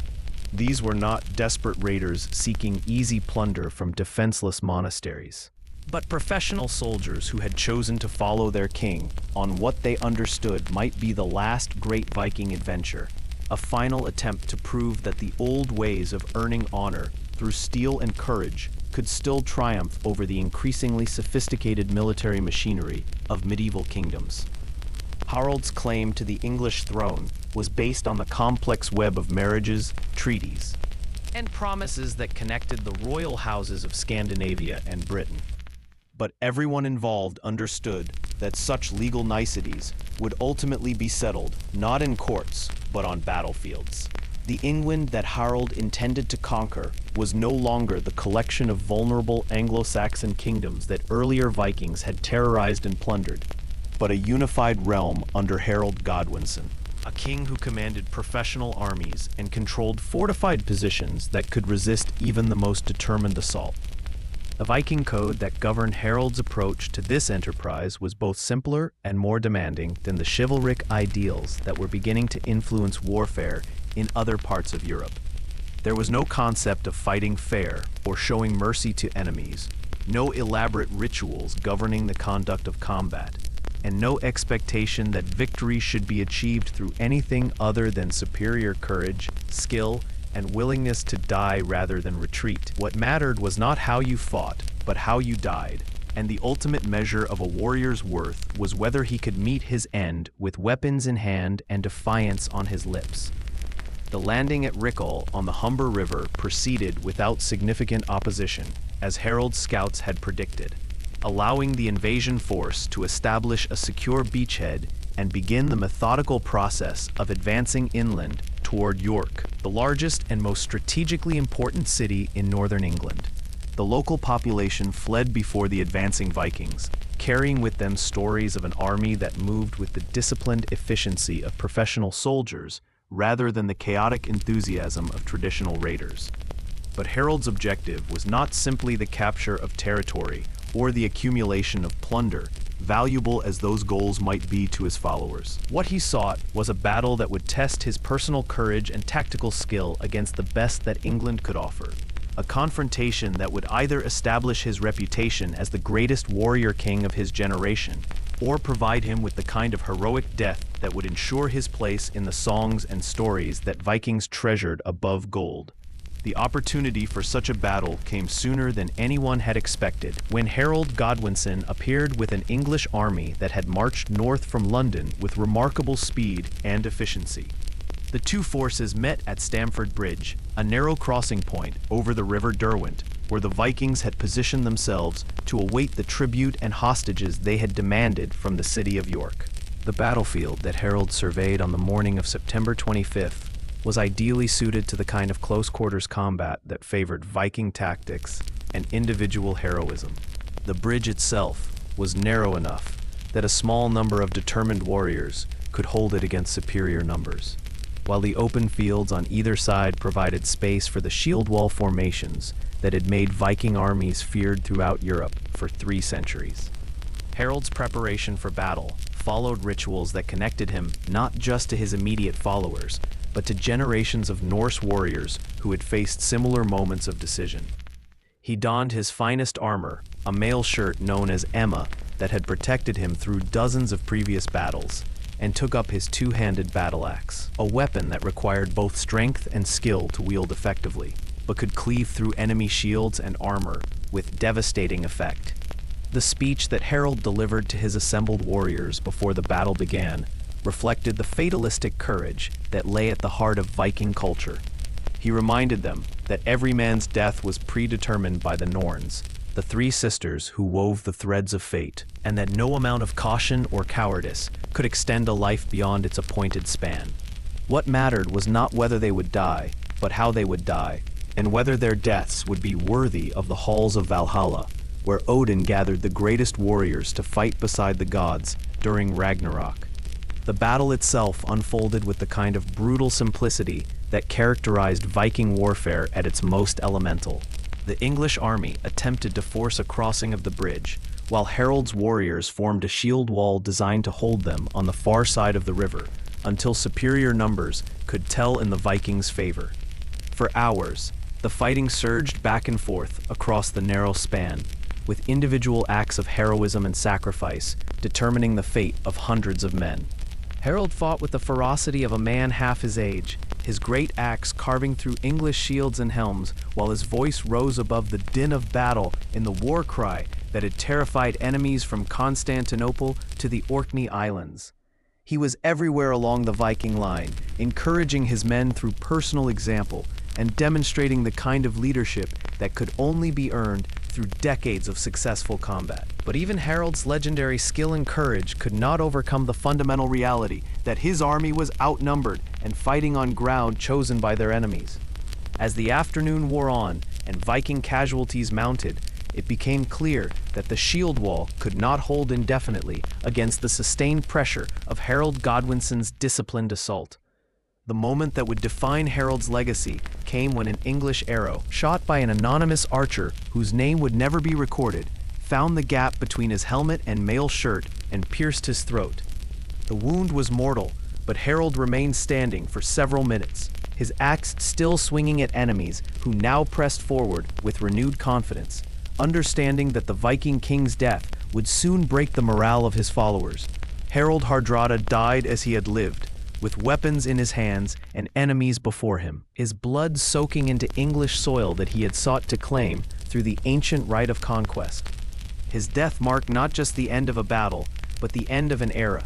These were not desperate raiders seeking easy plunder from defenseless monasteries, but professional soldiers who had chosen to follow their king on what they understood might be the last great Viking adventure, a final attempt to prove that the old ways of earning honor through steel and courage could still triumph over the increasingly sophisticated military machinery of medieval kingdoms. Harald's claim to the English throne was based on the complex web of marriages, treaties, and promises that connected the royal houses of Scandinavia and Britain. But everyone involved understood that such legal niceties would ultimately be settled not in courts, but on battlefields. The England that Harald intended to conquer was no longer the collection of vulnerable Anglo-Saxon kingdoms that earlier Vikings had terrorized and plundered, but a unified realm under Harold Godwinson, a king who commanded professional armies and controlled fortified positions that could resist even the most determined assault. The Viking code that governed Harold's approach to this enterprise was both simpler and more demanding than the chivalric ideals that were beginning to influence warfare in other parts of Europe. There was no concept of fighting fair or showing mercy to enemies, no elaborate rituals governing the conduct of combat, and no expectation that victory should be achieved through anything other than superior courage, skill, and willingness to die rather than retreat. What mattered was not how you fought, but how you died, and the ultimate measure of a warrior's worth was whether he could meet his end with weapons in hand and defiance on his lips. The landing at Rickle on the Humber River proceeded without significant opposition, as Harold's scouts had predicted, allowing the invasion force to establish a secure beachhead and begin the methodical process of advancing inland toward York, the largest and most strategically important city in northern England. The local population fled before the advancing Vikings, carrying with them stories of an army that moved with the disciplined efficiency of professional soldiers rather than the chaotic enthusiasm of traditional raiders. But Harold's objective was not simply the capture of territory or the accumulation of plunder, valuable as those goals might be to his followers. What he sought was a battle that would test his personal courage and tactical skill against the best that England could offer. A confrontation that would either establish his reputation as the greatest warrior king of his generation, or provide him with the kind of heroic death that would ensure his place in the songs and stories that Vikings treasured above gold. The opportunity for such a battle came sooner than anyone had expected, when Harold Godwinson appeared with an English army that had marched north from London with remarkable speed and efficiency. The two forces met at Stamford Bridge, a narrow crossing point over the River Derwent, where the Vikings had positioned themselves to await the tribute and hostages they had demanded from the city of York. The battlefield that Harold surveyed on the morning of September 25th was ideally suited to the kind of close-quarters combat that favored Viking tactics and individual heroism. The bridge itself was narrow enough that a small number of determined warriors could hold it against superior numbers, while the open fields on either side provided space for the shield wall formations that had made Viking armies feared throughout Europe for 3 centuries. Harold's preparation for battle followed rituals that connected him not just to his immediate followers, but to generations of Norse warriors who had faced similar moments of decision. He donned his finest armor, a mail shirt known as Emma that had protected him through dozens of previous battles, and took up his two-handed battle axe, a weapon that required both strength and skill to wield effectively, but could cleave through enemy shields and armor with devastating effect. The speech that Harold delivered to his assembled warriors before the battle began reflected the fatalistic courage that lay at the heart of Viking culture. He reminded them that every man's death was predetermined by the Norns, the 3 sisters who wove the threads of fate, and that no amount of caution or cowardice could extend a life beyond its appointed span. What mattered was not whether they would die, but how they would die, and whether their deaths would be worthy of the halls of Valhalla, where Odin gathered the greatest warriors to fight beside the gods during Ragnarok. The battle itself unfolded with the kind of brutal simplicity that characterized Viking warfare at its most elemental. The English army attempted to force a crossing of the bridge, while Harold's warriors formed a shield wall designed to hold them on the far side of the river, until superior numbers could tell in the Vikings' favor. For hours, the fighting surged back and forth across the narrow span, with individual acts of heroism and sacrifice determining the fate of hundreds of men. Harold fought with the ferocity of a man half his age, his great axe carving through English shields and helms, while his voice rose above the din of battle in the war cry that had terrified enemies from Constantinople to the Orkney Islands. He was everywhere along the Viking line, encouraging his men through personal example and demonstrating the kind of leadership that could only be earned through decades of successful combat. But even Harold's legendary skill and courage could not overcome the fundamental reality that his army was outnumbered and fighting on ground chosen by their enemies. As the afternoon wore on and Viking casualties mounted, it became clear that the shield wall could not hold indefinitely against the sustained pressure of Harold Godwinson's disciplined assault. The moment that would define Harold's legacy came when an English arrow, shot by an anonymous archer whose name would never be recorded, found the gap between his helmet and mail shirt and pierced his throat. The wound was mortal, but Harold remained standing for several minutes, his axe still swinging at enemies who now pressed forward with renewed confidence, understanding that the Viking king's death would soon break the morale of his followers. Harold Hardrada died as he had lived, with weapons in his hands and enemies before him, his blood soaking into English soil that he had sought to claim through the ancient rite of conquest. His death marked not just the end of a battle, but the end of an era,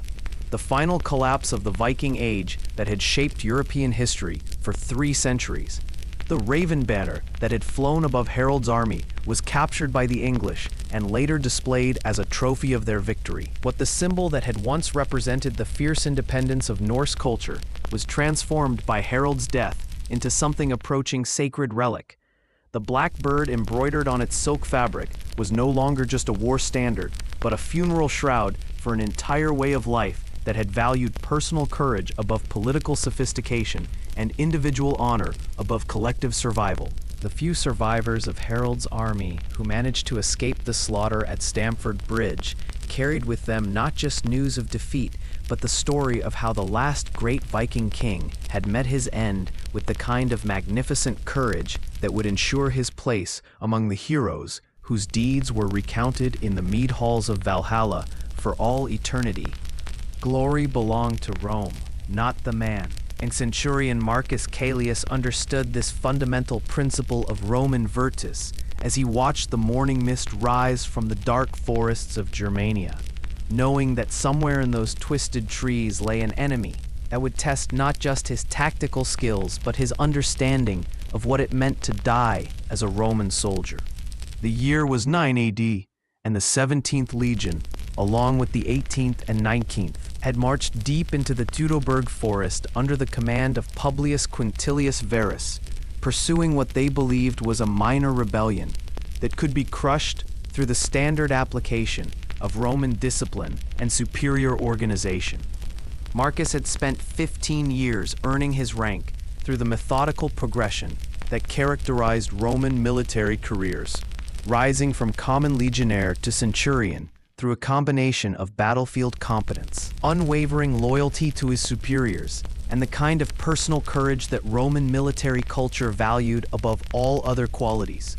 the final collapse of the Viking age that had shaped European history for 3 centuries. The Raven banner that had flown above Harold's army was captured by the English and later displayed as a trophy of their victory. What the symbol that had once represented the fierce independence of Norse culture was transformed by Harold's death into something approaching sacred relic. The black bird embroidered on its silk fabric was no longer just a war standard, but a funeral shroud for an entire way of life that had valued personal courage above political sophistication and individual honor above collective survival. The few survivors of Harold's army who managed to escape the slaughter at Stamford Bridge carried with them not just news of defeat, but the story of how the last great Viking king had met his end with the kind of magnificent courage that would ensure his place among the heroes whose deeds were recounted in the mead halls of Valhalla for all eternity. Glory belonged to Rome, not the man, and centurion Marcus Caelius understood this fundamental principle of Roman virtus as he watched the morning mist rise from the dark forests of Germania, knowing that somewhere in those twisted trees lay an enemy that would test not just his tactical skills but his understanding of what it meant to die as a Roman soldier. The year was 9 AD, and the 17th Legion, along with the 18th and 19th, had marched deep into the Teutoburg forest under the command of Publius Quintilius Verus, pursuing what they believed was a minor rebellion that could be crushed through the standard application of Roman discipline and superior organization. Marcus had spent 15 years earning his rank through the methodical progression that characterized Roman military careers, rising from common legionnaire to centurion through a combination of battlefield competence, unwavering loyalty to his superiors, and the kind of personal courage that Roman military culture valued above all other qualities.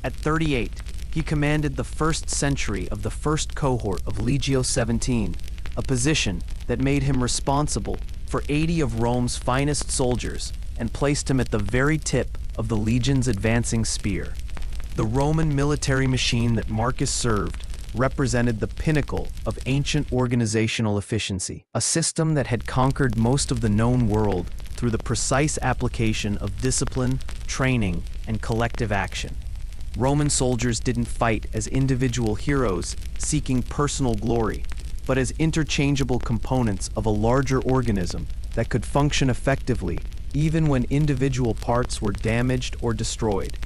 At 38, he commanded the first century of the first cohort of Legio 17, a position that made him responsible for 80 of Rome's finest soldiers and placed him at the very tip of the legion's advancing spear. The Roman military machine that Marcus served represented the pinnacle of ancient organizational efficiency, a system that had conquered most of the known world through the precise application of discipline, training, and collective action. Roman soldiers didn't fight as individual heroes seeking personal glory, but as interchangeable components of a larger organism that could function effectively even when individual parts were damaged or destroyed.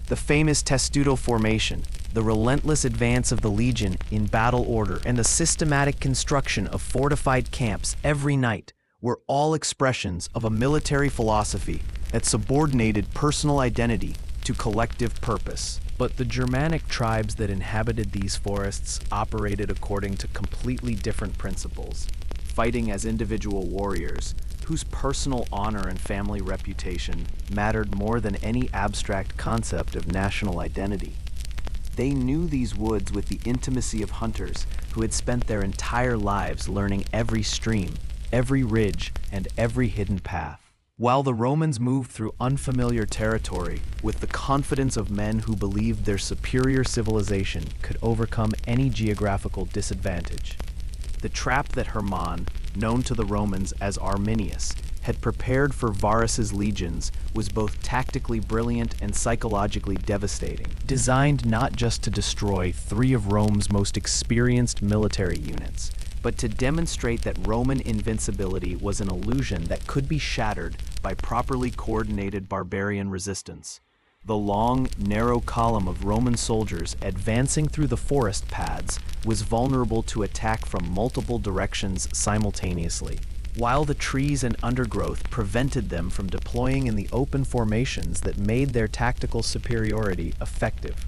The famous testudo formation, The relentless advance of the legion in battle order and the systematic construction of fortified camps every night were all expressions of a military philosophy that subordinated personal identity to collective purpose. But the Germanic tribes that inhabited these forests operated according to completely different principles, fighting as individual warriors whose personal honor and family reputation mattered more than any abstract concept of national identity. They knew these woods with the intimacy of hunters who had spent their entire lives learning every stream, every ridge, and every hidden path. While the Romans moved through unfamiliar territory with the confidence of men who believed their superior civilization could overcome any geographical disadvantage. The trap that Hermann, known to the Romans as Arminius, had prepared for Varus's legions was both tactically brilliant and psychologically devastating, designed not just to destroy 3 of Rome's most experienced military units, but to demonstrate that Roman invincibility was an illusion that could be shattered by properly coordinated barbarian resistance. The long, narrow column of Roman soldiers advancing through the forest paths was vulnerable to attack from multiple directions simultaneously, while the trees and undergrowth prevented them from deploying in the open formations that made their tactical superiority effective.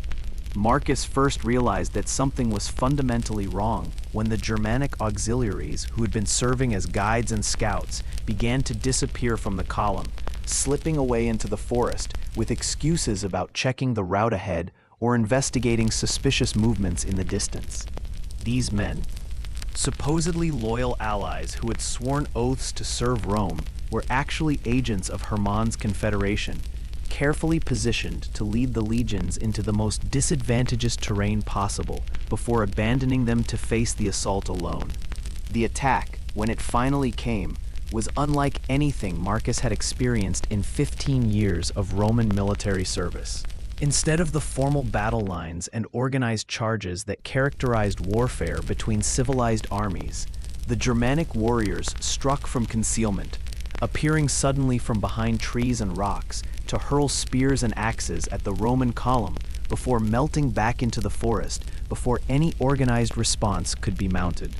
Marcus first realized that something was fundamentally wrong when the Germanic auxiliaries who had been serving as guides and scouts began to disappear from the column, slipping away into the forest with excuses about checking the route ahead or investigating suspicious movements in the distance. These men, supposedly loyal allies who had sworn oaths to serve Rome, were actually agents of Hermann's confederation, carefully positioned to lead the legions into the most disadvantageous terrain possible before abandoning them to face the assault alone. The attack, when it finally came, was unlike anything Marcus had experienced in 15 years of Roman military service. Instead of the formal battle lines and organized charges that characterized warfare between civilized armies, the Germanic warriors struck from concealment, appearing suddenly from behind trees and rocks to hurl spears and axes at the Roman column before melting back into the forest before any organized response could be mounted.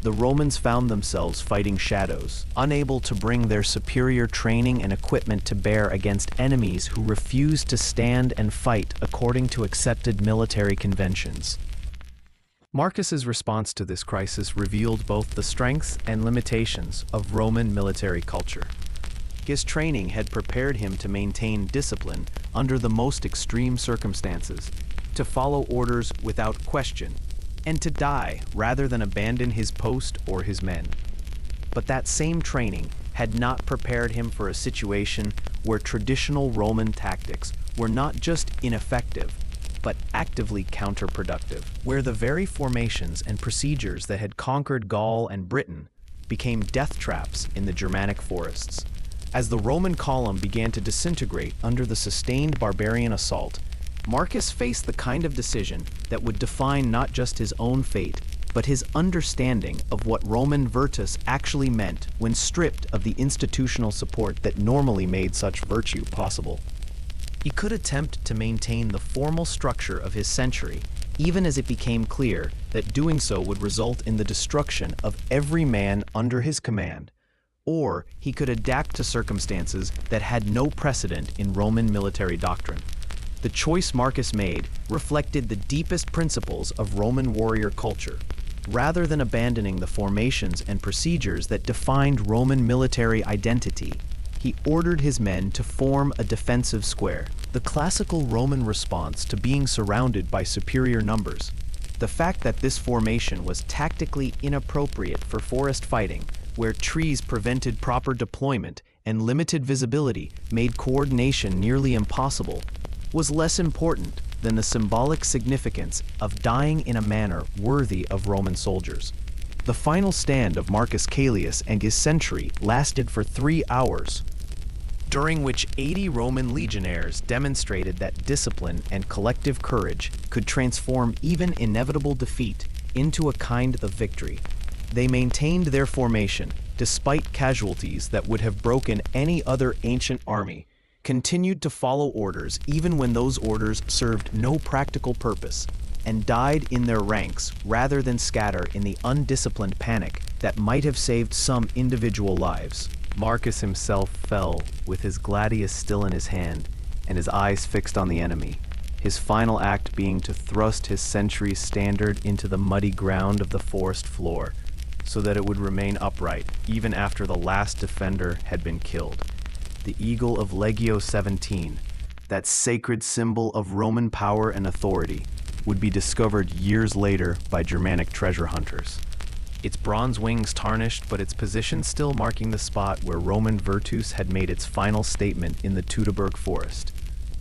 The Romans found themselves fighting shadows, unable to bring their superior training and equipment to bear against enemies who refused to stand and fight according to accepted military conventions. Marcus's response to this crisis revealed both the strengths and limitations of Roman military culture. His training had prepared him to maintain discipline under the most extreme circumstances, to follow orders without question, and to die rather than abandon his post or his men. But that same training had not prepared him for a situation where traditional Roman tactics were not just ineffective, but actively counterproductive, where the very formations and procedures that had conquered Gaul and Britain became death traps in the Germanic forests. As the Roman column began to disintegrate under the sustained barbarian assault, Marcus faced the kind of decision that would define not just his own fate, but his understanding of what Roman virtus actually meant when stripped of the institutional support that normally made such virtue possible. He could attempt to maintain the formal structure of his century, even as it became clear that doing so would result in the destruction of every man under his command, or he could adapt to circumstances that had no precedent in Roman military doctrine. The choice Marcus made reflected the deepest principles of Roman warrior culture. Rather than abandoning the formations and procedures that defined Roman military identity, he ordered his men to form a defensive square, the classical Roman response to being surrounded by superior numbers. The fact that this formation was tactically inappropriate for forest fighting, where trees prevented proper deployment and limited visibility made coordination nearly impossible, was less important than the symbolic significance of dying in a manner worthy of Roman soldiers. The final stand of Marcus Caelius and his century lasted for 3 hours, during which 80 Roman legionnaires demonstrated that discipline and collective courage could transform even inevitable defeat into a kind of victory. They maintained their formation despite casualties that would have broken any other ancient army, continued to follow orders even when those orders served no practical purpose, and died in their ranks rather than scatter in the undisciplined panic that might have saved some individual lives. Marcus himself fell with his gladius still in his hand and his eyes fixed on the enemy, his final act being to thrust his century's standard into the muddy ground of the forest floor so that it would remain upright even after the last defender had been killed. The eagle of Legio 17, that sacred symbol of Roman power and authority, would be discovered years later by Germanic treasure hunters. Its bronze wings tarnished, but its position still marking the spot where Roman Virtus had made its final statement in the Teutoburg forest.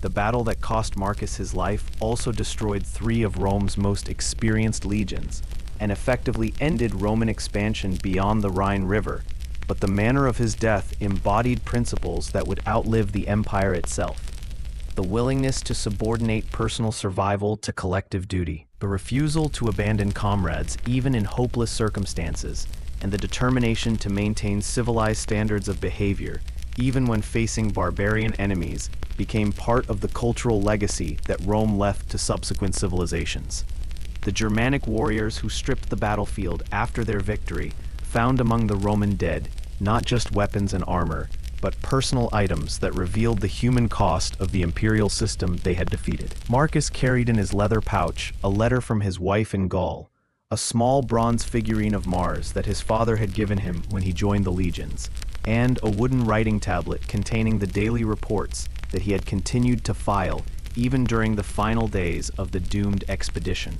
The battle that cost Marcus his life also destroyed 3 of Rome's most experienced legions, and effectively ended Roman expansion beyond the Rhine River, but the manner of his death embodied principles that would outlive the empire itself. The willingness to subordinate personal survival to collective duty, the refusal to abandon comrades even in hopeless circumstances, and the determination to maintain civilized standards of behavior even when facing barbarian enemies became part of the cultural legacy that Rome left to subsequent civilizations. The Germanic warriors who stripped the battlefield after their victory found among the Roman dead not just weapons and armor, but personal items that revealed the human cost of the imperial system they had defeated. Marcus carried in his leather pouch a letter from his wife in Gaul, a small bronze figurine of Mars that his father had given him when he joined the legions, and a wooden writing tablet containing the daily reports that he had continued to file even during the final days of the doomed expedition.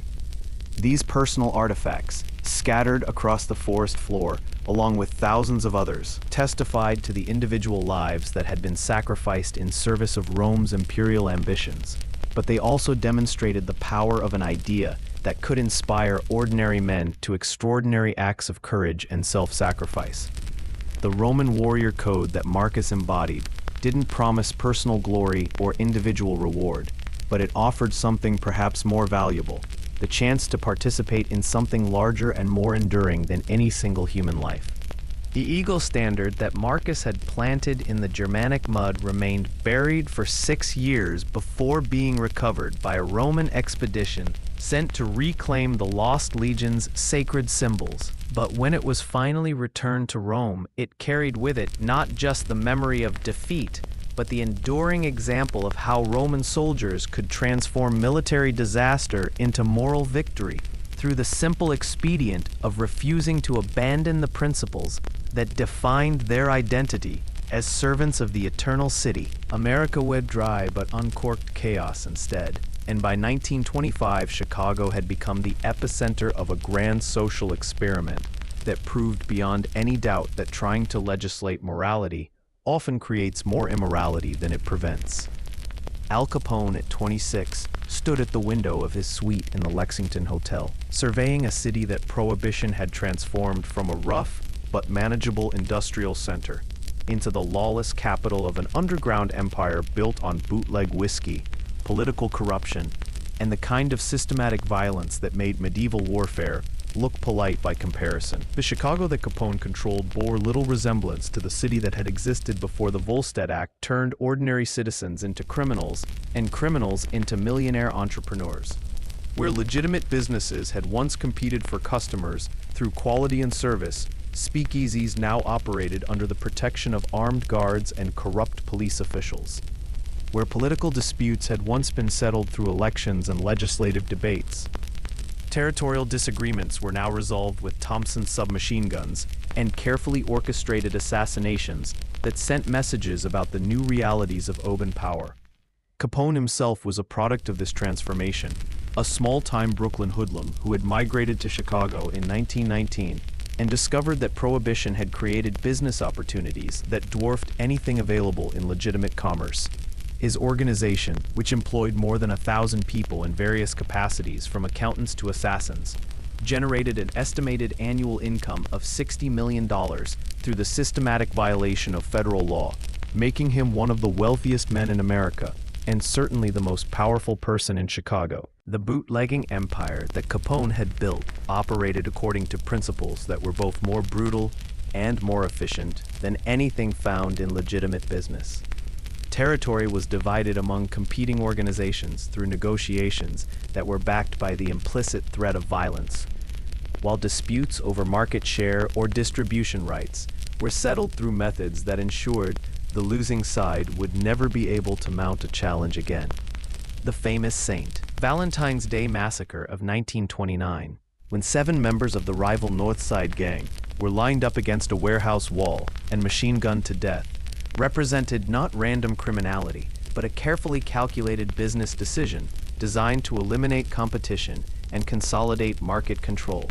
These personal artifacts, scattered across the forest floor, along with thousands of others, testified to the individual lives that had been sacrificed in service of Rome's imperial ambitions, but they also demonstrated the power of an idea that could inspire ordinary men to extraordinary acts of courage and self-sacrifice. The Roman warrior code that Marcus embodied didn't promise personal glory or individual reward, but it offered something perhaps more valuable: the chance to participate in something larger and more enduring than any single human life. The eagle standard that Marcus had planted in the Germanic mud remained buried for 6 years before being recovered by a Roman expedition sent to reclaim the lost legion's sacred symbols. But when it was finally returned to Rome, it carried with it not just the memory of defeat, but the enduring example of how Roman soldiers could transform military disaster into moral victory through the simple expedient of refusing to abandon the principles that defined their identity as servants of the eternal city. America wed dry but uncorked chaos instead, and by 1925 Chicago had become the epicenter of a grand social experiment that proved beyond any doubt that trying to legislate morality often creates more immorality than it prevents. Al Capone, at 26, stood at the window of his suite in the Lexington Hotel, surveying a city that Prohibition had transformed from a rough but manageable industrial center into the lawless capital of an underground empire built on bootleg whiskey, political corruption, and the kind of systematic violence that made medieval warfare look polite by comparison. The Chicago that Capone controlled bore little resemblance to the city that had existed before the Volstead Act turned ordinary citizens into criminals and criminals into millionaire entrepreneurs. Where legitimate businesses had once competed for customers through quality and service, speakeasies now operated under the protection of armed guards and corrupt police officials. Where political disputes had once been settled through elections and legislative debates, territorial disagreements were now resolved with Thompson submachine guns and carefully orchestrated assassinations that sent messages about the new realities of urban power. Capone himself was a product of this transformation, a small-time Brooklyn hoodlum who had migrated to Chicago in 1919 and discovered that Prohibition had created business opportunities that dwarfed anything available in legitimate commerce. His organization, which employed more than 1,000 people in various capacities from accountants to assassins, generated an estimated annual income of $60 million through the systematic violation of federal law, making him one of the wealthiest men in America, and certainly the most powerful person in Chicago. The bootlegging empire that Capone had built operated according to principles that were both more brutal and more efficient than anything found in legitimate business. territory was divided among competing organizations through negotiations that were backed by the implicit threat of violence, while disputes over market share or distribution rights were settled through methods that ensured the losing side would never be able to mount a challenge again. The famous St. Valentine's Day Massacre of 1929, when 7 members of the rival North Side gang were lined up against a warehouse wall and machine-gunned to death, represented not random criminality, but a carefully calculated business decision designed to eliminate competition and consolidate market control.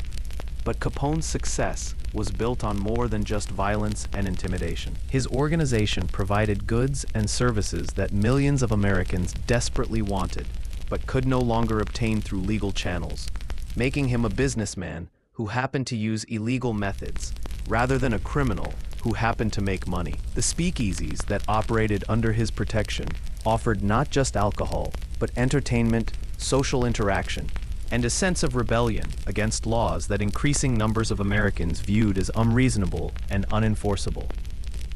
But Capone's success was built on more than just violence and intimidation. His organization provided goods and services that millions of Americans desperately wanted, but could no longer obtain through legal channels, making him a businessman who happened to use illegal methods, rather than a criminal who happened to make money. The speakeasies that operated under his protection offered not just alcohol, but entertainment, social interaction, and a sense of rebellion against laws that increasing numbers of Americans viewed as unreasonable and unenforceable.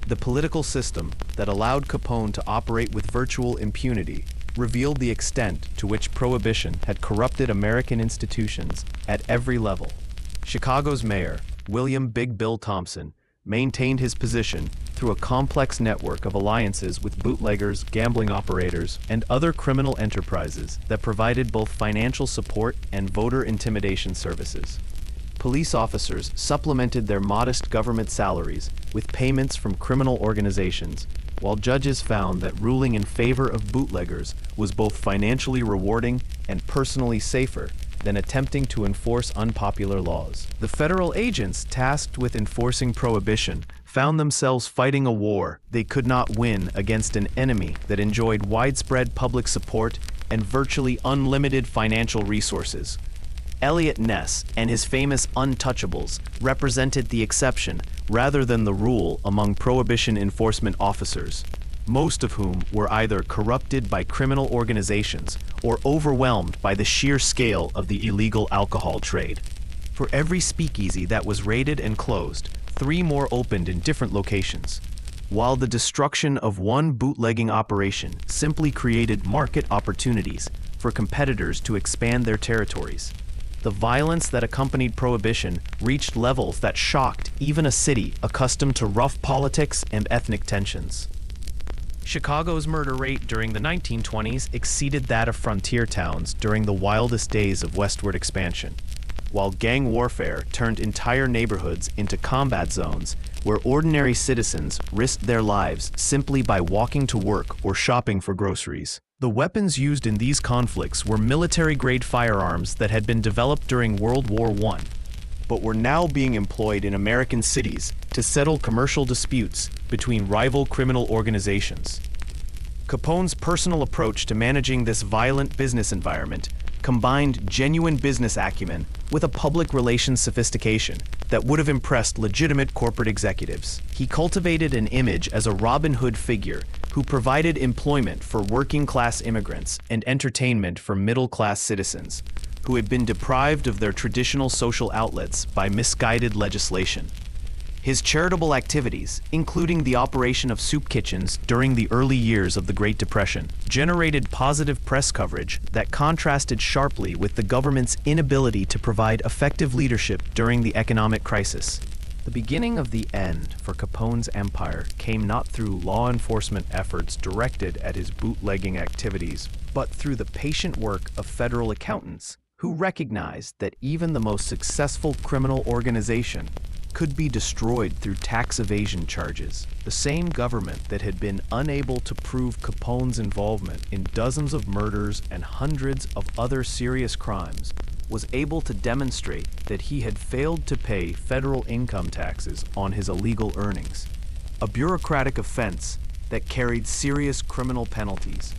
The political system that allowed Capone to operate with virtual impunity revealed the extent to which prohibition had corrupted American institutions at every level. Chicago's mayor, William Big Bill Thompson, maintained his position through a complex network of alliances with bootleggers, gambling operators, and other criminal enterprises that provided both financial support and voter intimidation services. Police officers supplemented their modest government salaries with payments from criminal organizations, while judges found that ruling in favor of bootleggers was both financially rewarding and personally safer than attempting to enforce unpopular laws. The federal agents tasked with enforcing prohibition found themselves fighting a war they could not win against an enemy that enjoyed widespread public support and virtually unlimited financial resources. Eliot Ness and his famous untouchables represented the exception rather than the rule among prohibition enforcement officers, most of whom were either corrupted by criminal organizations or overwhelmed by the sheer scale of the illegal alcohol trade. For every speakeasy that was raided and closed, 3 more opened in different locations, while the destruction of one bootlegging operation simply created market opportunities for competitors to expand their territories. The violence that accompanied prohibition reached levels that shocked even a city accustomed to rough politics and ethnic tensions. Chicago's murder rate during the 1920s exceeded that of frontier towns during the wildest days of westward expansion, while gang warfare turned entire neighborhoods into combat zones where ordinary citizens risked their lives simply by walking to work or shopping for groceries. The weapons used in these conflicts were military-grade firearms that had been developed during World War I, but were now being employed in American cities to settle commercial disputes between rival criminal organizations. Capone's personal approach to managing this violent business environment combined genuine business acumen with a public relations sophistication that would have impressed legitimate corporate executives. He cultivated an image as a Robin Hood figure who provided employment for working-class immigrants and entertainment for middle-class citizens who had been deprived of their traditional social outlets by misguided legislation. His charitable activities, including the operation of soup kitchens during the early years of the Great Depression, generated positive press coverage that contrasted sharply with the government's inability to provide effective leadership during the economic crisis. The beginning of the end for Capone's empire came not through law enforcement efforts directed at his bootlegging activities, but through the patient work of federal accountants who recognized that even the most successful criminal organization could be destroyed through tax evasion charges. The same government that had been unable to prove Capone's involvement in dozens of murders and hundreds of other serious crimes was able to demonstrate that he had failed to pay federal income taxes on his illegal earnings, a bureaucratic offense that carried serious criminal penalties.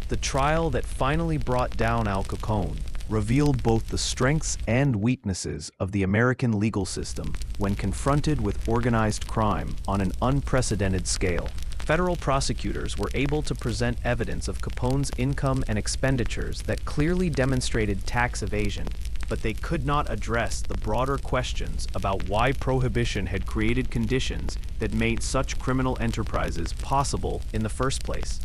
The trial that finally brought down Al Capone revealed both the strengths and weaknesses of the American legal system when confronted with organized crime on an unprecedented scale. Federal prosecutors were able to present evidence of Capone's income and expenditures that clearly demonstrated tax evasion, but they could not address the broader questions about why prohibition had created conditions that made such criminal enterprises possible in the first place.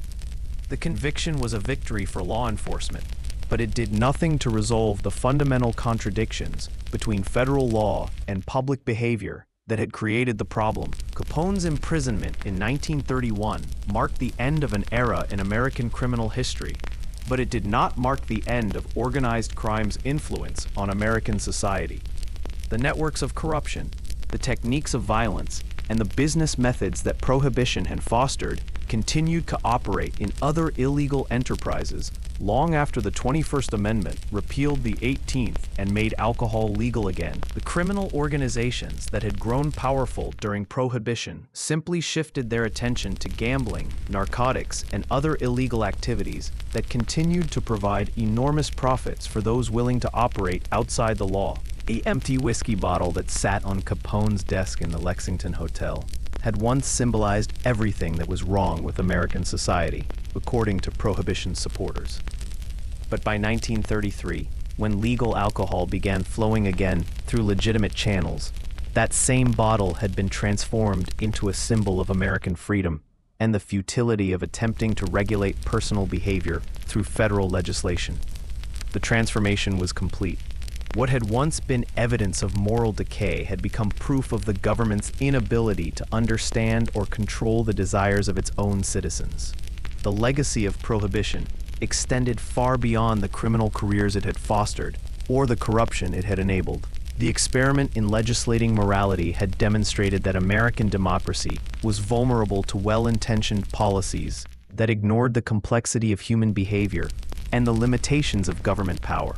The conviction was a victory for law enforcement, but it did nothing to resolve the fundamental contradictions between federal law and public behavior that had created the problem. Capone's imprisonment in 1931 marked the end of an era in American criminal history, but it did not mark the end of organized crime's influence on American society. The networks of corruption, the techniques of violence, and the business methods that prohibition had fostered continued to operate in other illegal enterprises long after the 21st Amendment repealed the 18th and made alcohol legal again. The criminal organizations that had grown powerful during Prohibition simply shifted their attention to gambling, narcotics, and other illegal activities that continued to provide enormous profits for those willing to operate outside the law. The empty whiskey bottle that sat on Capone's desk in the Lexington Hotel had once symbolized everything that was wrong with American society, according to Prohibition supporters. But by 1933, when legal alcohol began flowing again through legitimate channels, that same bottle had been transformed into a symbol of American freedom and the futility of attempting to regulate personal behavior through federal legislation. The transformation was complete. What had once been evidence of moral decay had become proof of the government's inability to understand or control the desires of its own citizens. The legacy of Prohibition extended far beyond the criminal careers it had fostered or the corruption it had enabled. The experiment in legislating morality had demonstrated that American democracy was vulnerable to well-intentioned policies that ignored the complexity of human behavior and the limitations of government power.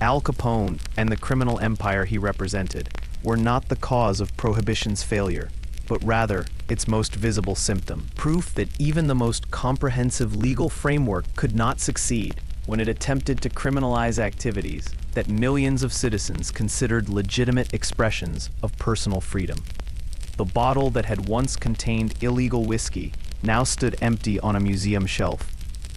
Al Capone and the criminal empire he represented were not the cause of Prohibition's failure, but rather its most visible symptom, proof that even the most comprehensive legal framework could not succeed when it attempted to criminalize activities that millions of citizens considered legitimate expressions of personal freedom. The bottle that had once contained illegal whiskey now stood empty on a museum shelf,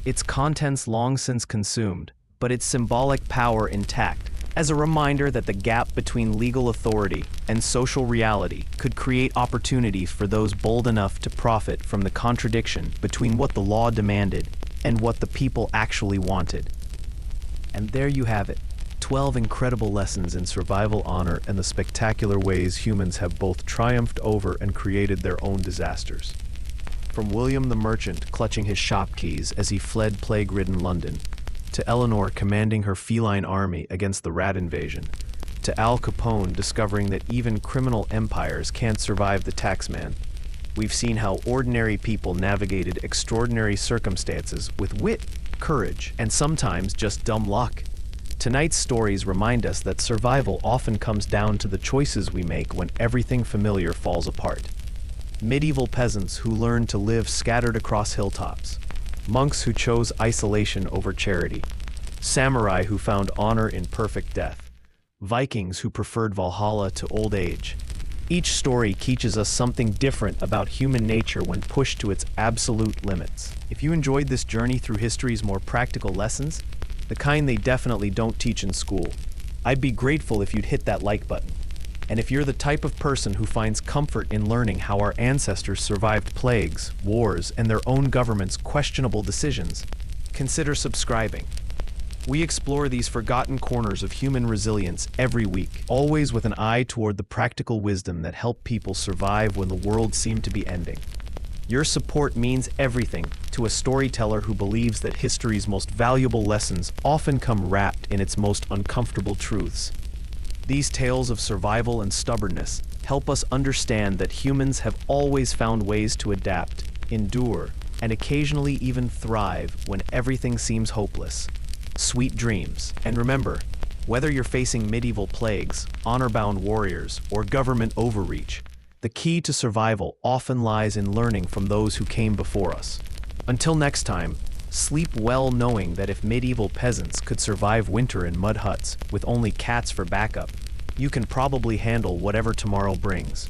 its contents long since consumed, but its symbolic power intact, as a reminder that the gap between legal authority and social reality could create opportunities for those bold enough to profit from the contradiction between what the law demanded and what the people actually wanted. And there you have it, 12 incredible lessons in survival, honor, and the spectacular ways humans have both triumphed over and created their own disasters. From William the Merchant clutching his shop keys as he fled plague-ridden London, to Eleanor commanding her feline army against the rat invasion, to Al Capone discovering that even criminal empires can't survive the taxman, we've seen how ordinary people navigated extraordinary circumstances with wit, courage, and sometimes just dumb luck. Tonight's stories remind us that survival often comes down to the choices we make when everything familiar falls apart. Medieval peasants who learned to live scattered across hilltops, monks who chose isolation over charity, samurai who found honor in perfect death, Vikings who preferred Valhalla to old age. Each story teaches us something different about human nature when pushed to its absolute limits. If you enjoyed this journey through history's more practical lessons, the kind they definitely don't teach in school, I'd be grateful if you'd hit that like button. And if you're the type of person who finds comfort in learning how our ancestors survived plagues, wars, and their own government's questionable decisions, consider subscribing. We explore these forgotten corners of human resilience every week, always with an eye toward the practical wisdom that helped people survive when the world seemed to be ending. Your support means everything to a storyteller who believes that history's most valuable lessons often come wrapped in its most uncomfortable truths. These tales of survival and stubbornness help us understand that humans have always found ways to adapt, endure, and occasionally even thrive when everything seems hopeless. Sweet dreams. And remember, whether you're facing medieval plagues, honor-bound warriors, or government overreach, the key to survival often lies in learning from those who came before us. Until next time, sleep well knowing that if medieval peasants could survive winter in mud huts with only cats for backup, you can probably handle whatever tomorrow brings.